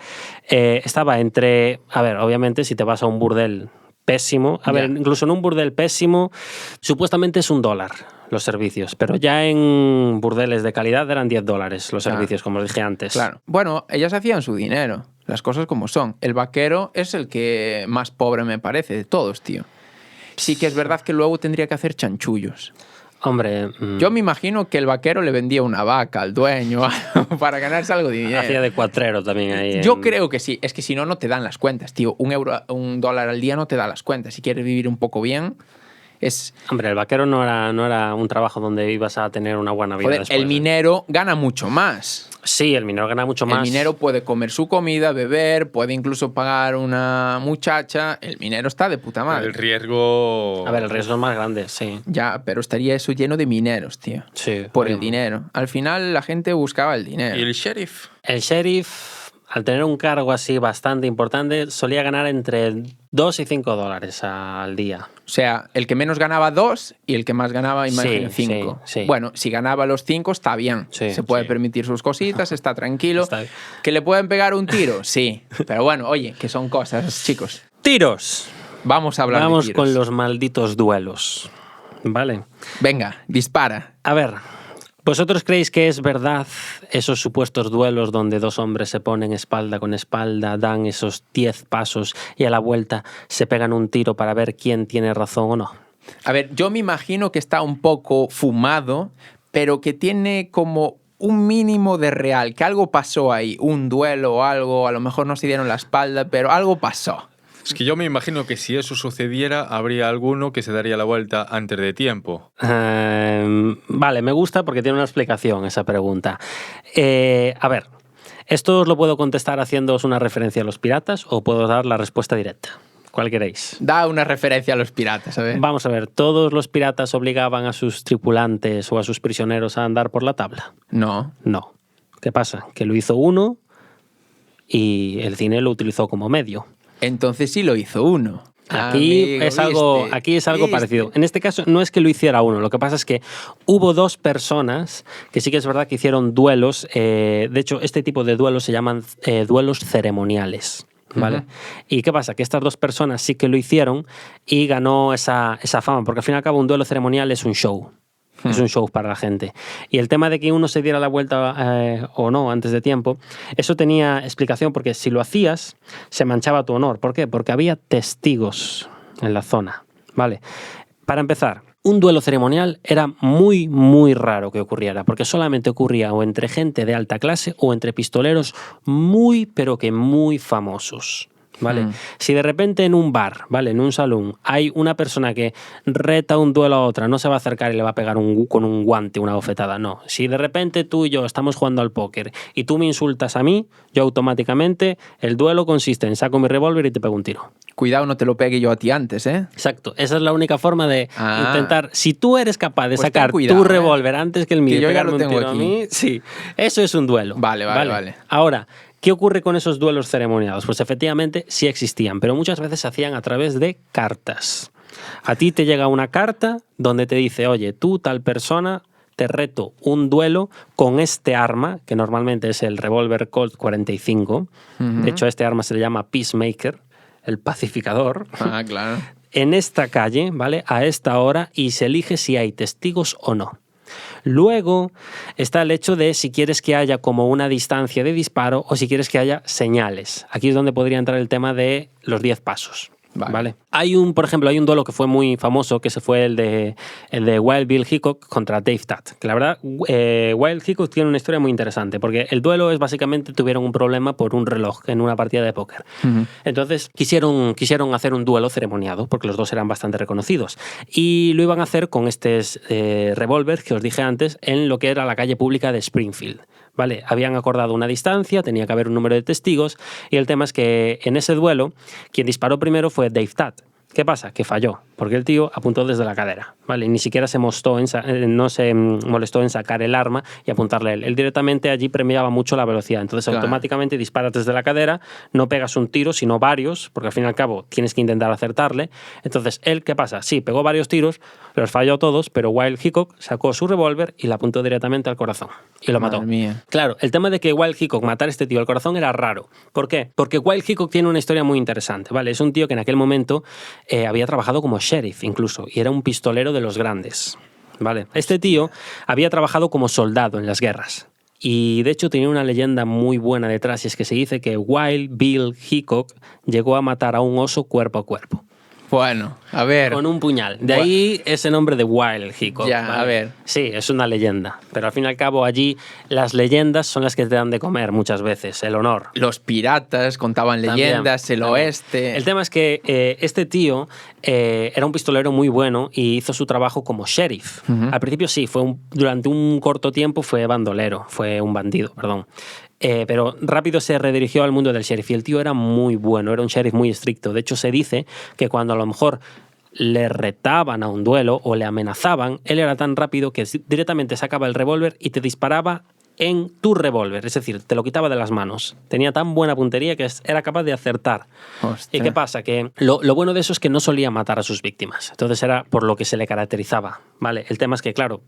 estaba entre, a ver, obviamente si te vas a un burdel pésimo, a ver, Ya. incluso en un burdel pésimo, supuestamente es $1 los servicios, pero ya en burdeles de calidad eran $10 los Claro. servicios, como os dije antes. Claro. Bueno, ellas hacían su dinero, las cosas como son. El vaquero es el que más pobre me parece de todos, tío. Sí que es verdad que luego tendría que hacer chanchullos. Hombre, Yo me imagino que el vaquero le vendía una vaca al dueño para ganarse algo de dinero. hacía de cuatrero también ahí. Yo creo que sí. Es que si no, no te dan las cuentas, tío. $1 al día no te da las cuentas. Si quieres vivir un poco bien, es... Hombre, el vaquero no era un trabajo donde ibas a tener una buena vida Joder, después. el minero gana mucho más. Sí, el minero gana mucho más. El minero puede comer su comida, beber, puede incluso pagar una muchacha. El minero está de puta madre. El riesgo... A ver, el riesgo es más grande, sí. Ya, pero estaría eso lleno de mineros, tío. Sí. Por el dinero. Al final la gente buscaba el dinero. ¿Y el sheriff? El sheriff, al tener un cargo así bastante importante, solía ganar entre $2 y $5 al día. O sea, el que menos ganaba 2 y el que más ganaba, imagino, Sí, 5. sí, sí. Bueno, si ganaba los 5 está bien. Sí, Se puede sí. permitir sus cositas, está tranquilo. Está bien. ¿Que le pueden pegar un tiro? Sí. Pero bueno, oye, que son cosas, chicos. ¡Tiros! Vamos a hablar Vamos de tiros. con los malditos duelos. ¿Vale? Venga, dispara. A ver, ¿vosotros creéis que es verdad esos supuestos duelos donde dos hombres se ponen espalda con espalda, dan esos 10 pasos y a la vuelta se pegan un tiro para ver quién tiene razón o no? A ver, yo me imagino que está un poco fumado, pero que tiene como un mínimo de real, que algo pasó ahí, un duelo o algo, a lo mejor no se dieron la espalda, pero algo pasó. Es que yo me imagino que si eso sucediera, habría alguno que se daría la vuelta antes de tiempo. Vale, me gusta porque tiene una explicación esa pregunta. A ver, esto os lo puedo contestar haciéndoos una referencia a los piratas o puedo dar la respuesta directa. ¿Cuál queréis? Da una referencia a los piratas, a ver. Vamos a ver, ¿todos los piratas obligaban a sus tripulantes o a sus prisioneros a andar por la tabla? No. No. ¿Qué pasa? Que lo hizo uno y el cine lo utilizó como medio. Entonces sí lo hizo uno. Aquí es algo parecido. En este caso no es que lo hiciera uno, lo que pasa es que hubo dos personas que sí que es verdad que hicieron duelos. De hecho, este tipo de duelos se llaman duelos ceremoniales. ¿Vale? ¿Y qué pasa? Que estas dos personas sí que lo hicieron y ganó esa fama, porque al fin y al cabo un duelo ceremonial es un show. Es un show para la gente. Y el tema de que uno se diera la vuelta o no antes de tiempo, eso tenía explicación porque si lo hacías, se manchaba tu honor. ¿Por qué? Porque había testigos en la zona. ¿Vale? Para empezar, un duelo ceremonial era muy, muy raro que ocurriera, porque solamente ocurría o entre gente de alta clase o entre pistoleros muy, pero que muy famosos. ¿Vale? Si de repente en un bar, ¿vale? En un salón, hay una persona que reta un duelo a otra, no se va a acercar y le va a pegar con un guante una bofetada, no. Si de repente tú y yo estamos jugando al póker y tú me insultas a mí, yo automáticamente, el duelo consiste en saco mi revólver y te pego un tiro. Cuidado, no te lo pegue yo a ti antes, ¿eh? Exacto, esa es la única forma de intentar. Si tú eres capaz de Pues sacar cuidado, tu revólver antes que el mío que yo y ya lo pegarme un tengo tiro aquí. a mí, sí, eso es un duelo. Vale. Ahora, ¿qué ocurre con esos duelos ceremoniados? Pues efectivamente sí existían, pero muchas veces se hacían a través de cartas. A ti te llega una carta donde te dice, oye, tú tal persona, te reto un duelo con este arma, que normalmente es el revólver Colt 45. De hecho, a este arma se le llama Peacemaker, el pacificador. Ah, claro. En esta calle, ¿vale? A esta hora, y se elige si hay testigos o no. Luego está el hecho de si quieres que haya como una distancia de disparo o si quieres que haya señales. Aquí es donde podría entrar el tema de los 10 pasos. Vale. Por ejemplo, hay un duelo que fue muy famoso, que se fue el de Wild Bill Hickok contra Dave Tatt. Que la verdad, Wild Hickok tiene una historia muy interesante, porque el duelo es básicamente tuvieron un problema por un reloj en una partida de póker. Entonces quisieron hacer un duelo ceremoniado, porque los dos eran bastante reconocidos. Y lo iban a hacer con estos revólveres que os dije antes, en lo que era la calle pública de Springfield. ¿Vale? Habían acordado una distancia, tenía que haber un número de testigos y el tema es que en ese duelo quien disparó primero fue Dave Tatt. ¿Qué pasa? Que falló, porque el tío apuntó desde la cadera, ¿vale? Ni siquiera no se molestó en sacar el arma y apuntarle a él. Él directamente allí premiaba mucho la velocidad, entonces automáticamente disparas desde la cadera, no pegas un tiro, sino varios, porque al fin y al cabo tienes que intentar acertarle. Entonces, él, ¿qué pasa? Sí, pegó varios tiros, los falló todos, pero Wild Hickok sacó su revólver y le apuntó directamente al corazón y lo mató. Madre mía. Claro, el tema de que Wild Hickok matara a este tío al corazón era raro. ¿Por qué? Porque Wild Hickok tiene una historia muy interesante, ¿vale? Es un tío que en aquel momento había trabajado como sheriff incluso y era un pistolero de los grandes, ¿vale? Este tío había trabajado como soldado en las guerras y de hecho tenía una leyenda muy buena detrás y es que se dice que Wild Bill Hickok llegó a matar a un oso cuerpo a cuerpo. Bueno, a ver. Con un puñal. De ahí ese nombre de Wild Hickok. Ya, ¿vale? a ver. Sí, es una leyenda. Pero al fin y al cabo allí las leyendas son las que te dan de comer muchas veces, el honor. Los piratas contaban leyendas, También. oeste. El tema es que este tío era un pistolero muy bueno y hizo su trabajo como sheriff. Al principio sí, durante un corto tiempo fue bandolero, fue un bandido, perdón. Pero rápido se redirigió al mundo del sheriff y el tío era muy bueno, era un sheriff muy estricto. De hecho, se dice que cuando a lo mejor le retaban a un duelo o le amenazaban, él era tan rápido que directamente sacaba el revólver y te disparaba en tu revólver, es decir, te lo quitaba de las manos. Tenía tan buena puntería que era capaz de acertar. Hostia. ¿Y qué pasa? Que lo bueno de eso es que no solía matar a sus víctimas. Entonces era por lo que se le caracterizaba, ¿vale? El tema es que, claro,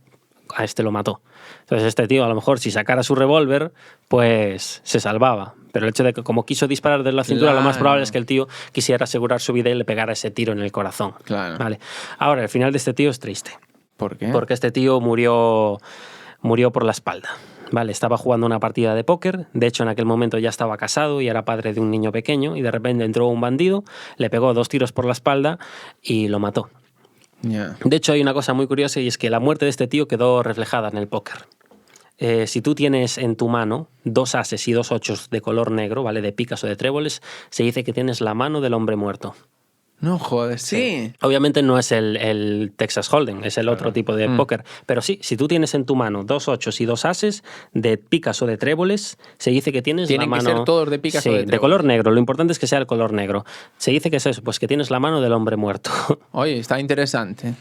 a este lo mató. Entonces este tío, a lo mejor, si sacara su revólver, pues se salvaba. Pero el hecho de que, como quiso disparar desde la cintura, lo más probable es que el tío quisiera asegurar su vida y le pegara ese tiro en el corazón. Claro. ¿Vale? Ahora, el final de este tío es triste. ¿Por qué? Porque este tío murió por la espalda. Vale, estaba jugando una partida de póker, de hecho en aquel momento ya estaba casado y era padre de un niño pequeño y de repente entró un bandido, le pegó 2 tiros por la espalda y lo mató. Yeah. De hecho hay una cosa muy curiosa y es que la muerte de este tío quedó reflejada en el póker. si tú tienes en tu mano 2 ases y 2 ochos de color negro, ¿vale? De picas o de tréboles, se dice que tienes la mano del hombre muerto. No jodes, sí. Obviamente no es el Texas Hold'em, es el otro tipo de póker. Pero sí, si tú tienes en tu mano 2 ochos y 2 ases de picas o de tréboles, se dice que tienes Tienen la mano... que ser todos de picas o de tréboles. de color negro. Lo importante es que sea el color negro. Se dice que es eso, pues que tienes la mano del hombre muerto. Oye, está interesante.